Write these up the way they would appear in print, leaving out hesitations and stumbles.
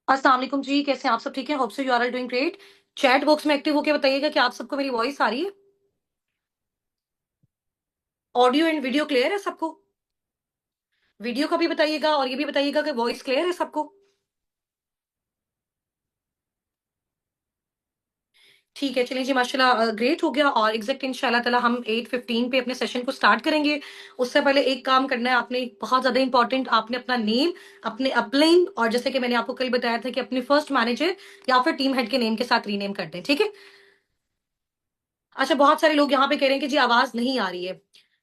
अस्सलाम वालेकुम जी, कैसे हैं आप सब? ठीक है, hope so you are all doing great. Chat box में एक्टिव होके बताइएगा कि आप सबको मेरी वॉइस आ रही है, ऑडियो एंड वीडियो क्लियर है सबको। वीडियो का भी बताइएगा और ये भी बताइएगा कि वॉइस क्लियर है सबको। ठीक है, चलिए जी, माशाल्लाह ग्रेट हो गया। और एग्जैक्ट इंशाल्लाह ताला हम 8:15 पे अपने सेशन को स्टार्ट करेंगे। उससे पहले एक काम करना है आपने, बहुत ज्यादा इंपॉर्टेंट, आपने अपना नेम, अपने अपलाइन और जैसे कि मैंने आपको कल बताया था कि अपने फर्स्ट मैनेजर या फिर टीम हेड के नेम के साथ रीनेम कर दें, ठीक है। अच्छा, बहुत सारे लोग यहाँ पे कह रहे हैं कि जी आवाज नहीं आ रही है।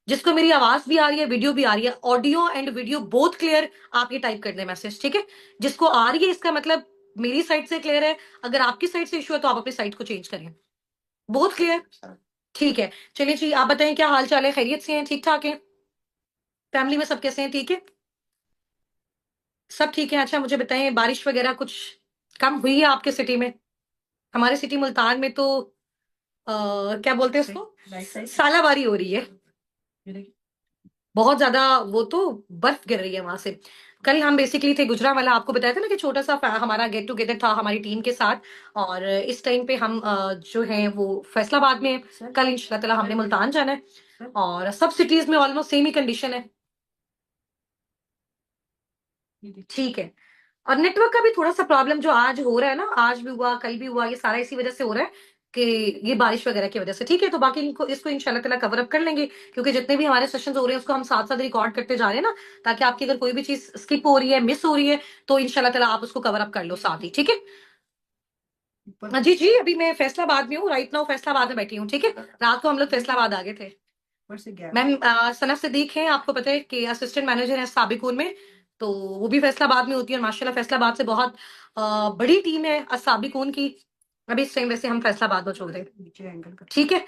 जिसको मेरी आवाज भी आ रही है, वीडियो भी आ रही है, audio and video both clear, आप ये टाइप कर दें मैसेज, ठीक है। जिसको आ रही है इसका मतलब मेरी साइड से क्लियर है, अगर आपकी साइड से इशू है तो आप अपनी साइड को चेंज करें। बोथ क्लियर, ठीक है। चलिए जी, आप बताएं क्या हाल चाल है, खैरियत से हैं, ठीक ठाक है? फैमिली में सब कैसे हैं, ठीक है? सब ठीक है। अच्छा मुझे बताएं, बारिश वगैरह कुछ कम हुई है आपके सिटी में? हमारे सिटी मुल्तान में तो क्या बोलते हैं उसको, सालाबारी हो रही है। बहुत ज्यादा, वो तो बर्फ गिर रही है वहां से। कल हम बेसिकली थे गुजरावाला, आपको बताया था ना कि छोटा सा हमारा गेट टुगेदर था हमारी टीम के साथ। और इस टाइम पे हम जो है वो फैसलाबाद में हैं। कल इंशाल्लाह ताला हमने मुल्तान जाना है और सब सिटीज में ऑलमोस्ट सेम ही कंडीशन है। ठीक है। और नेटवर्क का भी थोड़ा सा प्रॉब्लम जो आज हो रहा है ना, आज भी हुआ कल भी हुआ, ये सारा इसी वजह से हो रहा है कि ये बारिश वगैरह की वजह से। ठीक है, तो बाकी इनको इसको इंशाल्लाह ताला कवर अप कर लेंगे, क्योंकि जितने भी हमारे सेशंस हो रहे हैं उसको हम साथ साथ रिकॉर्ड करते जा रहे हैं ना, ताकि आपकी अगर कोई भी चीज स्किप हो रही है, मिस हो रही है, तो इंशाल्लाह ताला आप उसको कवर अप कर लो साथ ही, ठीक है। जी जी, अभी मैं फैसलाबाद में हूँ, राइट नाउ फैसलाबाद में बैठी हूँ, ठीक है। रात को हम लोग फैसलाबाद आ गए थे। मैम सनफ सिद्दीक हैं, आपको पता है कि असिस्टेंट मैनेजर है साबिकून में, तो वो भी फैसलाबाद में होती है। और माशाल्लाह फैसलाबाद से बहुत बड़ी टीम है साबिकून की। अभी इस टाइम वैसे हम फैसलाबाद मौजूद है, ठीक है।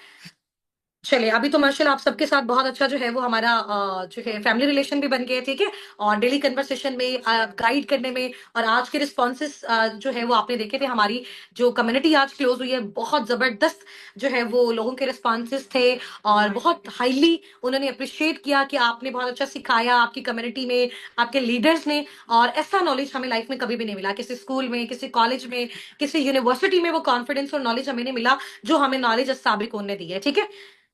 चलिए, अभी तो माशाल्लाह आप सबके साथ बहुत अच्छा जो है वो हमारा जो है फैमिली रिलेशन भी बन गया है, ठीक है। और डेली कन्वर्सेशन में गाइड करने में, और आज के रिस्पॉन्सेस जो है वो आपने देखे थे। हमारी जो कम्युनिटी आज क्लोज हुई है, बहुत जबरदस्त जो है वो लोगों के रिस्पॉन्सेस थे। और बहुत हाईली उन्होंने अप्रिशिएट किया कि आपने बहुत अच्छा सिखाया आपकी कम्युनिटी में, आपके लीडर्स ने। और ऐसा नॉलेज हमें लाइफ में कभी भी नहीं मिला, किसी स्कूल में, किसी कॉलेज में, किसी यूनिवर्सिटी में वो कॉन्फिडेंस और नॉलेज हमें नहीं मिला जो हमें नॉलेज साबिक ने दी है, ठीक है।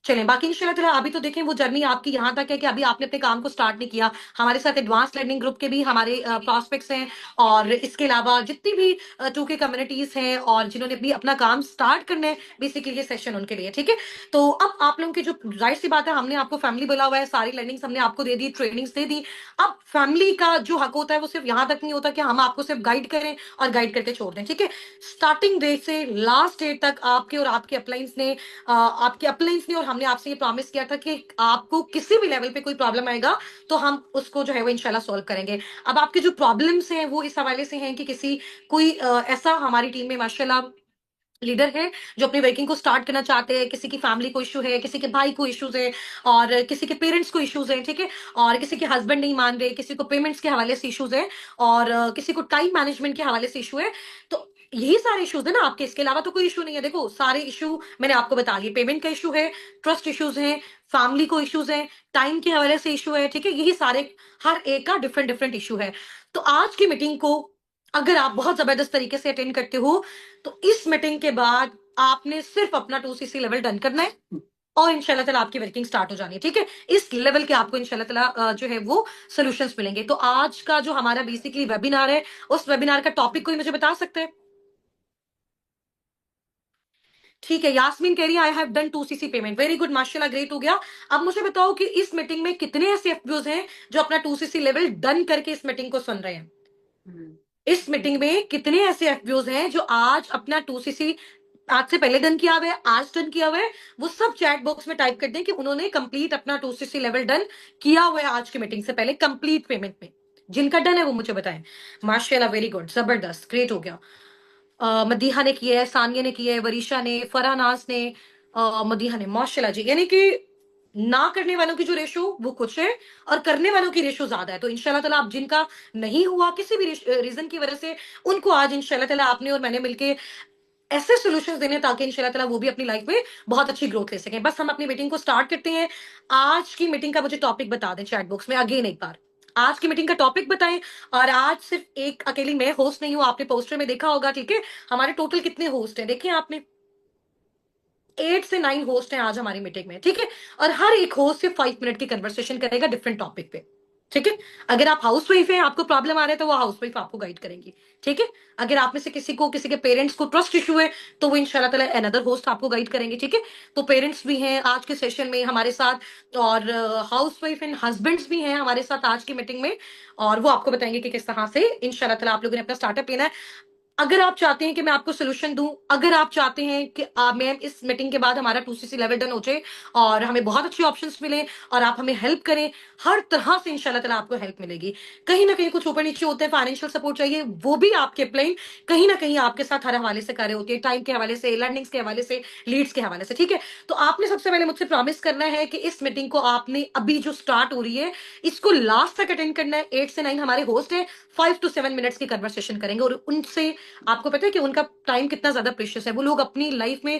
चलें, बाकी इंशाल्लाह ताला अभी तो देखें वो जर्नी आपकी यहाँ तक है कि अभी आपने अपने काम को स्टार्ट नहीं किया। हमारे साथ एडवांस लर्निंग ग्रुप के भी हमारे प्रॉस्पेक्ट्स हैं, और इसके अलावा जितनी भी 2K कम्युनिटीज हैं और जिन्होंने भी अपना काम स्टार्ट करना है, बेसिकली ये सेशन उनके लिए, ठीक है। तो अब आप लोगों की जो जाहिर सी बात है, हमने आपको फैमिली बोला हुआ है, सारी लर्निंग्स हमने आपको दे दी, ट्रेनिंग्स दे दी। अब फैमिली का जो हक होता है वो सिर्फ यहाँ तक नहीं होता कि हम आपको सिर्फ गाइड करें और गाइड करके छोड़ दें, ठीक है। स्टार्टिंग डे से लास्ट डे तक आपके और आपके अपलाइंस ने आपके अपलाइंस ने और हमने आपसे ये प्रॉमिस किया था कि आपको किसी भी लेवल पे कोई प्रॉब्लम आएगा तो हम उसको जो है वो इंशाल्लाह सॉल्व करेंगे। अब आपके जो प्रॉब्लम्स हैं वो इस हवाले से हैं कि किसी कोई ऐसा हमारी टीम में माशाल्लाह लीडर है जो अपनी वर्किंग को स्टार्ट करना चाहते हैं, किसी की फैमिली को इशू है, किसी के भाई को इश्यूज है, और किसी के पेरेंट्स को इश्यूज है, ठीक है। और किसी के हस्बैंड नहीं मान रहे, किसी को पेमेंट्स के हवाले से इश्यूज है, और किसी को टाइम मैनेजमेंट के हवाले से इशू है। तो यही सारे इश्यूज है ना आपके, इसके अलावा तो कोई इशू नहीं है। देखो सारे इशू मैंने आपको बता दिए, पेमेंट का इशू है, ट्रस्ट इश्यूज है, फैमिली को इश्यूज है, टाइम के हवाले से इशू है, ठीक है। यही सारे, हर एक का डिफरेंट डिफरेंट इशू है। तो आज की मीटिंग को अगर आप बहुत जबरदस्त तरीके से अटेंड करते हो, तो इस मीटिंग के बाद आपने सिर्फ अपना 2CC लेवल डन करना है और इंशाल्लाह ताला आपकी वर्किंग स्टार्ट हो जानी है, ठीक है। इस लेवल के आपको इंशाल्लाह ताला जो है वो सॉल्यूशंस मिलेंगे। तो आज का जो हमारा बेसिकली वेबिनार है, उस वेबिनार का टॉपिक कोई मुझे बता सकते हैं? ठीक है, यास्मीन कह रही है I have done 2CC payment, very good, माशाल्लाह, ग्रेट हो गया। अब मुझे बताओ कि इस मीटिंग में कितने ऐसे एफपीओज हैं जो अपना 2CC लेवल डन करके इस मीटिंग को सुन रहे हैं? इस मीटिंग में कितने ऐसे एफपीओज हैं जो आज अपना 2CC आज से पहले डन किया हुआ है, आज डन किया हुआ है? वो सब चैट बॉक्स में टाइप कर दें कि उन्होंने कंप्लीट अपना 2CC लेवल डन किया हुआ है आज की मीटिंग से पहले कंप्लीट पेमेंट में। जिनका डन है वो मुझे बताएं। माशाल्लाह, वेरी गुड, जबरदस्त, ग्रेट हो गया। मदीहा ने किया है, सानिया ने किया है, वरीशा ने, फरानाज ने, मदीहा ने, माशाल्लाह जी। यानी कि ना करने वालों की जो रेशो वो कुछ है और करने वालों की रेशो ज्यादा है। तो इंशाल्लाह ताला आप जिनका नहीं हुआ किसी भी रीजन की वजह से, उनको आज इंशाल्लाह ताला आपने और मैंने मिलके ऐसे सॉल्यूशंस देने ताकि इंशाल्लाह ताला वो भी अपनी लाइफ में बहुत अच्छी ग्रोथ ले सकें। बस हम अपनी मीटिंग को स्टार्ट करते हैं। आज की मीटिंग का मुझे टॉपिक बता दें चैट बॉक्स में अगेन एक बार। आज की मीटिंग का टॉपिक बताएं। और आज सिर्फ एक अकेली मैं होस्ट नहीं हूं, आपने पोस्टर में देखा होगा, ठीक है। हमारे टोटल कितने होस्ट हैं देखिए आपने, 8 से 9 होस्ट हैं आज हमारी मीटिंग में, ठीक है। और हर एक होस्ट से 5 मिनट की कन्वर्सेशन करेगा डिफरेंट टॉपिक पे, ठीक है। अगर आप हाउस वाइफ हैं, आपको प्रॉब्लम आ रहा है, तो वो हाउस वाइफ आपको गाइड करेंगी, ठीक है। अगर आप में से किसी को, किसी के पेरेंट्स को ट्रस्ट इशू है, तो वो इंशाल्लाह ताला अनदर होस्ट आपको गाइड करेंगे, ठीक है। तो पेरेंट्स भी हैं आज के सेशन में हमारे साथ, और हाउस वाइफ एंड हस्बैंड्स भी हैं हमारे साथ आज की मीटिंग में, और वो आपको बताएंगे कि किस तरह से इंशाल्लाह ताला आप लोगों ने अपना स्टार्टअप लेना है। अगर आप चाहते हैं कि मैं आपको सोल्यूशन दूं, अगर आप चाहते हैं कि मैम इस मीटिंग के बाद हमारा 2CC लेवल डन हो जाए और हमें बहुत अच्छे ऑप्शंस मिले और आप हमें हेल्प करें, हर तरह से इंशाल्लाह ताला आपको हेल्प मिलेगी। कहीं ना कहीं कुछ ऊपर नीचे होते हैं, फाइनेंशियल सपोर्ट चाहिए, वो भी आपके अप्लाई कहीं ना कहीं आपके साथ हर हवाले से करे होती है, टाइम के हवाले से, लर्निंग्स के हवाले से, लीड्स के हवाले से, ठीक है। तो आपने सबसे पहले मुझसे प्रॉमिस करना है कि इस मीटिंग को आपने अभी जो स्टार्ट हो रही है, इसको लास्ट तक अटेंड करना है। 8 से 9 हमारे होस्ट है, 5 to 7 मिनट्स की कन्वर्सेशन करेंगे, और उनसे आपको पता है कि उनका टाइम कितना ज्यादा प्रेशियस है। वो लोग अपनी लाइफ में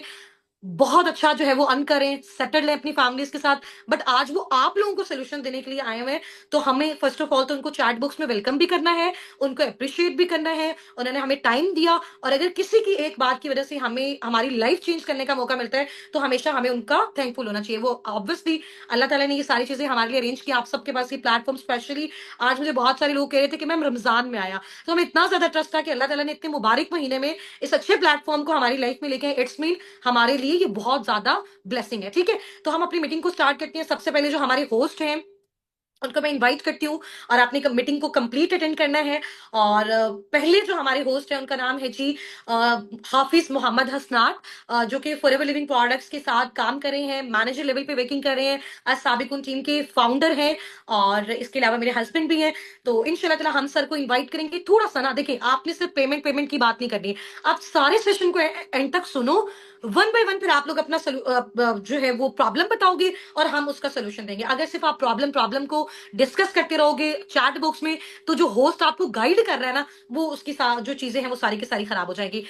बहुत अच्छा जो है वो अर्न करें, सेटल है अपनी फैमिलीज के साथ, बट आज वो आप लोगों को सोल्यूशन देने के लिए आए हुए हैं। तो हमें फर्स्ट ऑफ ऑल तो उनको चैट बॉक्स में वेलकम भी करना है, उनको अप्रिशिएट भी करना है, उन्होंने हमें टाइम दिया। और अगर किसी की एक बात की वजह से हमें हमारी लाइफ चेंज करने का मौका मिलता है, तो हमेशा हमें उनका थैंकफुल होना चाहिए। वो ऑब्वियसली अल्लाह ताला ने ये सारी चीजें हमारे लिए अरेंज की, आप सबके पास ये प्लेटफॉर्म स्पेशली। आज मुझे बहुत सारे लोग कह रहे थे कि मैम रमजान में आया, तो हमें इतना ज्यादा ट्रस्ट था कि अल्लाह ताला ने इतने मुबारक महीने में इस अच्छे प्लेटफॉर्म को हमारी लाइफ में लेके आए। इट्स मीन हमारे लिए ये बहुत ज्यादा ब्लेसिंग है, ठीक है। तो हम अपनी मीटिंग को स्टार्ट करते हैं। सबसे पहले जो हमारे होस्ट हैं उनको मैं इनवाइट करती हूँ, और आपने मीटिंग को कंप्लीट अटेंड करना है। और पहले जो हमारे होस्ट है उनका नाम है जी अ, हाफिज मोहम्मद हसनात, जो कि फॉरएवर लिविंग प्रोडक्ट्स के साथ काम कर रहे हैं, मैनेजर लेवल पे वर्किंग कर रहे हैं, साबिकुन टीम के फाउंडर हैं, और इसके अलावा मेरे हस्बैंड भी हैं। तो इंशाल्लाह ताला हम सर को इनवाइट करेंगे। थोड़ा सा ना देखिए, आपने सिर्फ पेमेंट पेमेंट की बात नहीं करनी, आप सारे सेशन को एंड तक सुनो, वन बाय वन, फिर आप लोग अपना जो है वो प्रॉब्लम बताओगे और हम उसका सोल्यूशन देंगे। अगर सिर्फ आप प्रॉब्लम प्रॉब्लम को डिस्कस करते रहोगे चैट बॉक्स में, तो जो होस्ट आपको गाइड कर रहा है ना, वो उसकी जो चीजें हैं वो सारी की सारी खराब हो जाएगी।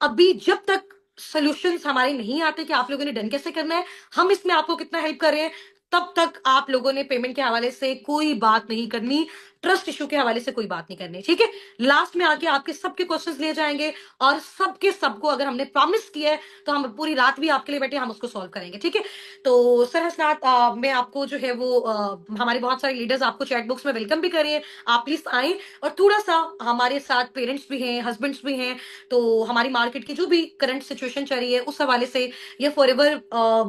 अभी जब तक सॉल्यूशंस हमारे नहीं आते कि आप लोगों ने डन कैसे करना है, हम इसमें आपको कितना हेल्प कर रहे हैं, तब तक आप लोगों ने पेमेंट के हवाले से कोई बात नहीं करनी, ट्रस्ट इशू के हवाले से कोई बात नहीं करनी, ठीक है। लास्ट में आके आपके सबके क्वेश्चंस लिए जाएंगे, और सबके सबको अगर हमने प्रॉमिस किया है, तो हम पूरी रात भी आपके लिए बैठे, हम उसको सॉल्व करेंगे, ठीक है। तो सर हसनात, मैं आपको जो है वो हमारे बहुत सारे लीडर्स आपको चैट बॉक्स में वेलकम भी कर रहे हैं, आप प्लीज आए। और थोड़ा सा हमारे साथ पेरेंट्स भी हैं, हस्बैंड्स भी हैं, तो हमारी मार्केट की जो भी करंट सिचुएशन चल रही है उस हवाले से, या फॉरएवर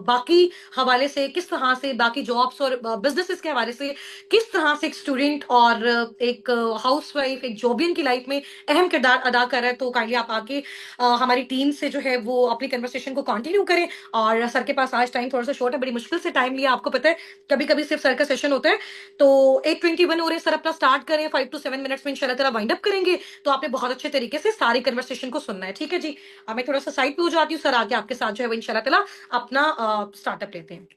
बाकी हवाले से, किस तरह से बाकी जॉब्स और बिजनेसेस के हवाले से, किस तरह से एक स्टूडेंट और एक हाउस वाइफ, एक जॉबियन की लाइफ में अहम किरदार अदा कर रहा है, तो काइंडली आप आके हमारी टीम से जो है वो अपनी कन्वर्सेशन को कंटिन्यू करें। और सर के पास आज टाइम थोड़ा सा शॉर्ट है, बड़ी मुश्किल से टाइम लिया, आपको पता है कभी कभी सिर्फ सर का सेशन होता है। तो 8:21 हो रहे, सर अपना स्टार्ट करें, 5 to 7 मिनट्स में इंशाल्लाह तेरा वाइंड अप करेंगे। तो आपने बहुत अच्छे तरीके से सारी कन्वर्सेशन को सुनना है, ठीक है जी। अब मैं थोड़ा सा साइड पे हो जाती हूँ, सर आके आपके साथ जो है वो इंशाल्लाह ताला अपना स्टार्टअप लेते हैं।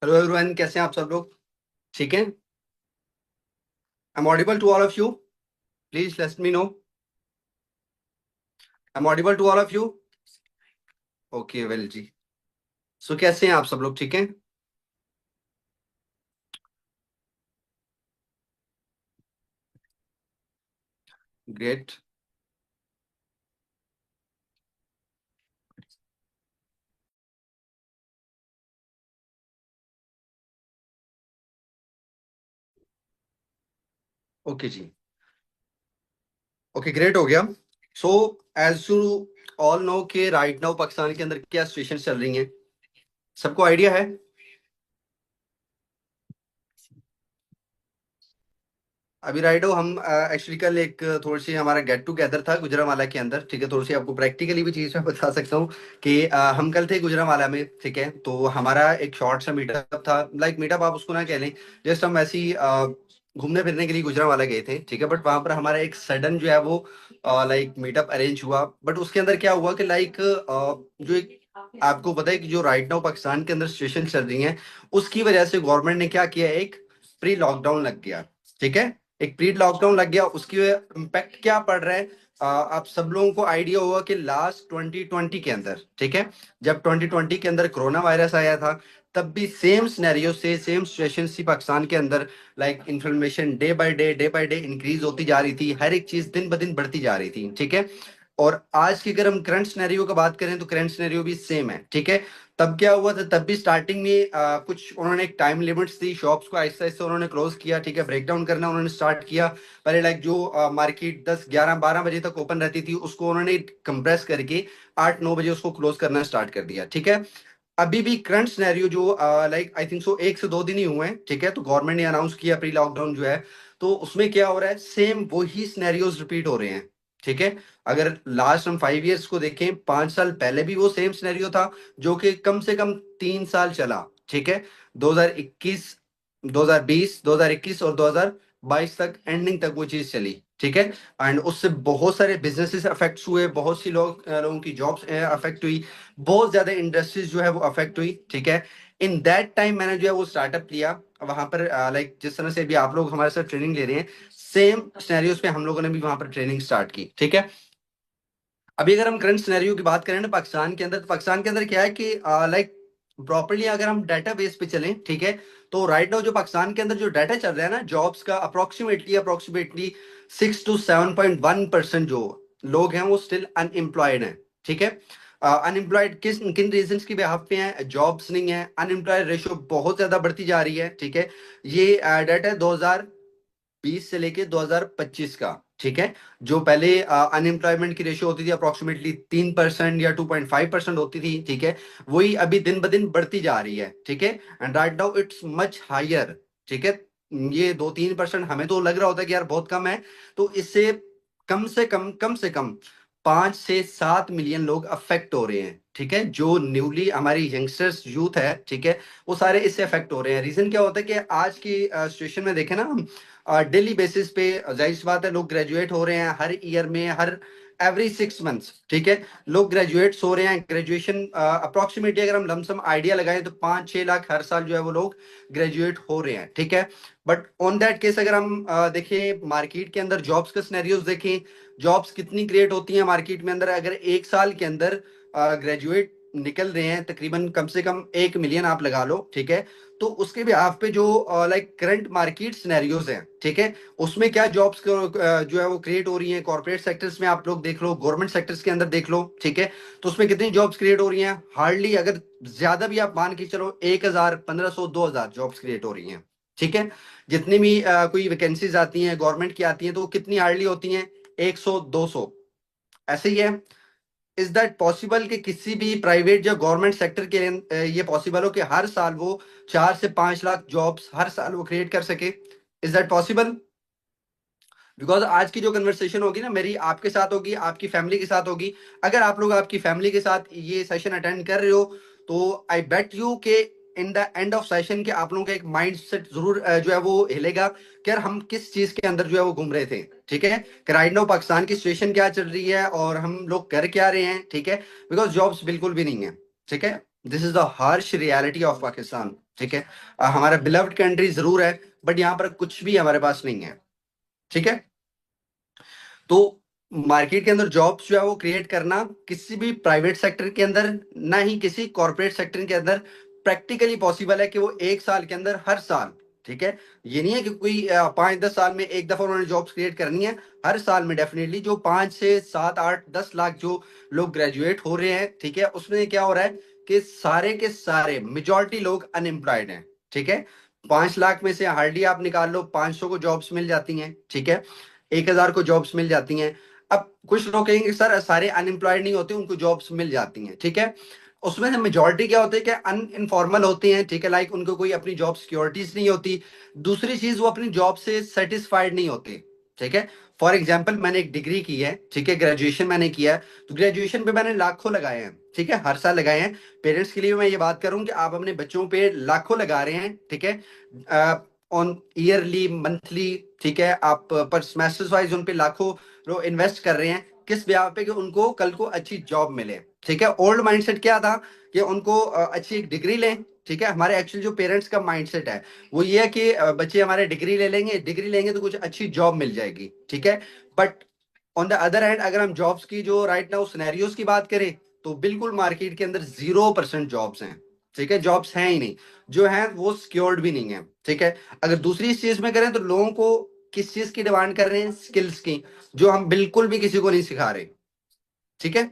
हेलो एवरीवन, कैसे हैं आप सब लोग? ठीक है। I am audible to all of you? Please let me know. I am audible to all of you? Okay, well जी। सो कैसे हैं आप सब लोग? ठीक है। ग्रेट। ओके जी। ओके, ग्रेट हो गया। So as you all know कि राइट नाउ पाकिस्तान के अंदर क्या सिचुएशन चल रही हैं, सबको आइडिया है। अभी राइडो हम एक्चुअली कल एक थोड़ी सी हमारा गेट टुगेदर था गुजरांवाला के अंदर, ठीक है। थोड़ी सी आपको प्रैक्टिकली भी चीज़ मैं बता सकता हूँ कि हम कल थे गुजरांवाला में, ठीक है। तो हमारा एक शॉर्ट सा मीटअप था, लाइक मीटअप आप उसको ना कह लें, जस्ट हम ऐसे ही घूमने फिरने के लिए गुजरांवाला गए थे, ठीक है। बट वहां पर हमारा एक सडन जो है वो लाइक मीटअप अरेंज हुआ। बट उसके अंदर क्या हुआ कि लाइक जो एक आपको पता है कि जो राइट नाउ पाकिस्तान के अंदर सिचुएशन चल रही है, उसकी वजह से गवर्नमेंट ने क्या किया, एक प्री लॉकडाउन लग गया, ठीक है। एक प्री लॉकडाउन लग गया, उसकी इम्पैक्ट क्या पड़ रहा है? आप सब लोगों को आइडिया होगा कि लास्ट 2020 के अंदर, ठीक है, जब 2020 के अंदर कोरोना वायरस आया था, तब भी सेम सिनेरियो से सेम सिचुएशन थी पाकिस्तान के अंदर। Like inflammation day by day increase होती जा रही थी, हर एक चीज दिन ब दिन बढ़ती जा रही थी, ठीक है। और आज की अगर हम करंट सिनेरियो का बात करें तो करंट सिनेरियो भी सेम है, ठीक है। तब क्या हुआ था, तब भी स्टार्टिंग में कुछ उन्होंने एक टाइम लिमिट्स दी, शॉप्स को आहिस्ता आहिस्ता उन्होंने क्लोज किया, ठीक है, ब्रेक डाउन करना उन्होंने स्टार्ट किया। पहले लाइक जो मार्केट 10 11 12 बजे तक ओपन रहती थी, उसको उन्होंने कंप्रेस करके 8 9 बजे उसको क्लोज करना स्टार्ट कर दिया, ठीक है। अभी भी करंट सिनेरियो जो लाइक आई थिंक सो 1 से 2 दिन ही हुए हैं, ठीक है, तो गवर्नमेंट ने अनाउंस किया प्री लॉकडाउन जो है, तो उसमें क्या हो रहा है, सेम वही सिनेरियोज रिपीट हो रहे हैं, ठीक है। अगर लास्ट हम 5 इयर्स को देखें, 5 साल पहले भी वो सेम सिनेरियो था, जो कि कम से कम 3 साल चला, ठीक है। 2021, 2020, 2021 और 2022 तक, एंडिंग तक वो चीज चली, ठीक है। एंड उससे बहुत सारे बिजनेसेस अफेक्ट हुए, बहुत सी लोगों की जॉब्स अफेक्ट हुई, बहुत ज्यादा इंडस्ट्रीज जो है वो अफेक्ट हुई, ठीक है। इन दैट टाइम मैंने जो है वो स्टार्टअप लिया वहां पर, लाइक जिस तरह से भी आप लोग हमारे साथ ट्रेनिंग ले रहे हैं, सेम सिनेरियोज पे हम लोगों ने भी वहां पर ट्रेनिंग स्टार्ट की, ठीक है। अभी अगर हम करंट सिनेरियो की बात करें ना पाकिस्तान के अंदर, तो पाकिस्तान के अंदर क्या है कि लाइक प्रॉपरली अगर हम डाटा बेस पे चलें, ठीक है, तो राइट नाउ जो पाकिस्तान के अंदर जो डाटा चल रहा है ना जॉब्स का, अप्रोक्सीमेटली 6 to 7.1% जो लोग हैं वो स्टिल अनएम्प्लॉयड हैं, ठीक है। अनएम्प्लॉयड किस किन रीजंस की बिहाफ पे हैं, जॉब्स नहीं है, अनएम्प्लॉयड रेशियो बहुत ज्यादा बढ़ती जा रही है, ठीक है। ये डाटा है 2020 से लेके 2025 का, ठीक है। जो पहले अनएम्प्लॉयमेंट की रेशियो होती थी अप्रोक्सीमेटली 3% या 2.5% होती थी, ठीक है, वही अभी दिन ब दिन बढ़ती जा रही है, ठीक है। And right now it's much higher, ठीक है। ये 2 3% हमें तो लग रहा होता है कि यार बहुत कम है, तो इससे कम से कम 5 से 7 मिलियन लोग अफेक्ट हो रहे हैं, ठीक है। जो न्यूली हमारी यंगस्टर्स यूथ है, ठीक है, वो सारे इससे अफेक्ट हो रहे हैं। रीजन क्या होता है कि आज की सिचुएशन में देखें ना हम, डेली बेसिस पे जाहिर सी बात है लोग ग्रेजुएट हो रहे हैं, हर ईयर में, हर एवरी 6 मंथ्स, ठीक है, लोग ग्रेजुएट्स हो रहे हैं। ग्रेजुएशन अप्रोक्सीमेटली अगर हम लमसम आइडिया लगाएं तो 5 6 लाख हर साल जो है वो लोग ग्रेजुएट हो रहे हैं, ठीक है। बट ऑन दैट केस अगर हम देखें मार्केट के अंदर जॉब्स का सिनेरियोज देखें, जॉब्स कितनी क्रिएट होती हैं मार्केट में अंदर, अगर एक साल के अंदर ग्रेजुएट निकल रहे हैं तकरीबन कम से कम 1 मिलियन आप लगा लो, ठीक है। तो उसके भी आप पे जो लाइक करंट मार्केट सिनेरियोज हैं, ठीक है, उसमें क्या जॉब्स जो है वो क्रिएट हो रही हैं। कॉर्पोरेट सेक्टर्स में आप लोग देख लो, गवर्नमेंट सेक्टर्स के अंदर देख लो, ठीक है, तो उसमें कितनी जॉब्स क्रिएट हो रही हैं, हार्डली, अगर ज्यादा भी आप मान के चलो 1,000 1,500 2,000 जॉब्स क्रिएट हो रही हैं, ठीक है। जितनी भी कोई वैकेंसीज आती हैं गवर्नमेंट की आती हैं तो वो कितनी हार्डली होती हैं, 100 200, ऐसे ही है। इज दैट पॉसिबल कि किसी भी प्राइवेट या गवर्नमेंट सेक्टर के लिए ये पॉसिबल हो कि हर साल वो 4 से 5 लाख जॉब्स हर साल वो क्रिएट कर सके? Is that possible? बिकॉज आज की जो कन्वर्सेशन होगी ना मेरी आपके साथ होगी, आपकी फैमिली के साथ होगी। अगर आप लोग आपकी फैमिली के साथ ये सेशन अटेंड कर रहे हो तो आई बेट यू के in the end of session के आप लोगों का एक माइंड सेट जरूर जो है वो हिलेगा कि यार हम किस चीज के अंदर जो है वो घूम रहे थे, ठीक है, कि राइट नाउ पाकिस्तान की सिचुएशन क्या चल रही है और हम लोग कर क्या रहे हैं, ठीक है। बिकॉज जॉब्स बिल्कुल भी नहीं है, ठीक है। This is the harsh reality of Pakistan, ठीक है। हमारा बिलव्ड कंट्री जरूर है बट यहाँ पर कुछ भी हमारे पास नहीं है, ठीक है। तो मार्केट के अंदर जॉब्स जो है वो क्रिएट करना किसी भी प्राइवेट सेक्टर के अंदर, ना ही किसी कॉर्पोरेट सेक्टर के अंदर प्रैक्टिकली पॉसिबल है कि वो एक साल के अंदर हर साल, ठीक है। ये नहीं है कि कोई 5 10 साल में एक दफा उन्होंने जॉब्स क्रिएट करनी है। हर साल में डेफिनेटली जो 5 से 7 8 10 लाख जो लोग ग्रेजुएट हो रहे हैं, ठीक है, उसमें क्या हो रहा है कि सारे के सारे मेजोरिटी लोग अनएम्प्लॉयड हैं, ठीक है। 5 लाख में से हार्डली आप निकाल लो 500 को जॉब्स मिल जाती हैं, ठीक है, 1,000 को जॉब्स मिल जाती हैं। अब कुछ लोग कहेंगे सर सारे अनएम्प्लॉयड नहीं होते, उनको जॉब्स मिल जाती हैं, ठीक है। उसमें से मेजोरिटी क्या होती है कि अनइनफॉर्मल होते हैं, ठीक है, लाइक उनको कोई अपनी जॉब सिक्योरिटीज नहीं होती। दूसरी चीज वो अपनी जॉब से सेटिस्फाइड नहीं होते, ठीक है। फॉर एग्जाम्पल मैंने एक डिग्री की है, ठीक है, ग्रेजुएशन मैंने किया है, तो ग्रेजुएशन पे मैंने लाखों लगाए हैं, ठीक है, हर साल लगाए हैं। पेरेंट्स के लिए मैं ये बात करूं कि आप अपने बच्चों पे लाखों लगा रहे हैं, ठीक है, ऑन ईयरली मंथली, ठीक है, आप पर सेमेस्टर्स वाइज उन पे लाखों इन्वेस्ट कर रहे हैं, किस ब्याह पे कि उनको कल को अच्छी जॉब मिले, ठीक है। ओल्ड माइंडसेट क्या था कि उनको अच्छी एक डिग्री लें, ठीक है। हमारे एक्चुअल जो पेरेंट्स का माइंडसेट है वो ये है कि बच्चे हमारे डिग्री ले लेंगे, डिग्री लेंगे तो कुछ अच्छी जॉब मिल जाएगी, ठीक है। But on the other hand अगर हम जॉब्स की जो राइट नाउ सिनेरियोज की बात करें, तो बिल्कुल मार्केट के अंदर 0% जॉब्स हैं। ठीक है, जॉब्स हैं ही नहीं, जो हैं वो सिक्योर्ड भी नहीं है। ठीक है, अगर दूसरी चीज में करें तो लोगों को किस चीज की डिमांड कर रहे हैं, स्किल्स की, जो हम बिल्कुल भी किसी को नहीं सिखा रहे। ठीक है,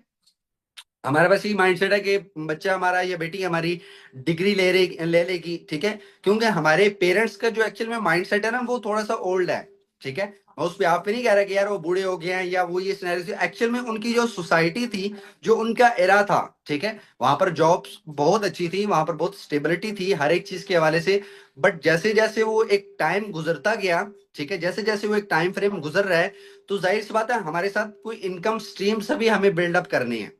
हमारे पास ये माइंडसेट है कि बच्चा हमारा या बेटी हमारी डिग्री ले लेगी। ठीक है, क्योंकि हमारे पेरेंट्स का जो एक्चुअल में माइंडसेट है ना, वो थोड़ा सा ओल्ड है। ठीक है, मैं उस पे आप पे नहीं कह रहा कि यार वो बूढ़े हो गए हैं या वो ये सिनेरियो, एक्चुअल में उनकी जो सोसाइटी थी, जो उनका एरा था, ठीक है, वहां पर जॉब्स बहुत अच्छी थी, वहां पर बहुत स्टेबिलिटी थी हर एक चीज के हवाले से। बट जैसे जैसे वो एक टाइम गुजरता गया, ठीक है, जैसे जैसे वो एक टाइम फ्रेम गुजर रहा है, तो जाहिर सी बात है हमारे साथ कोई इनकम स्ट्रीम से भी हमें बिल्डअप करनी है।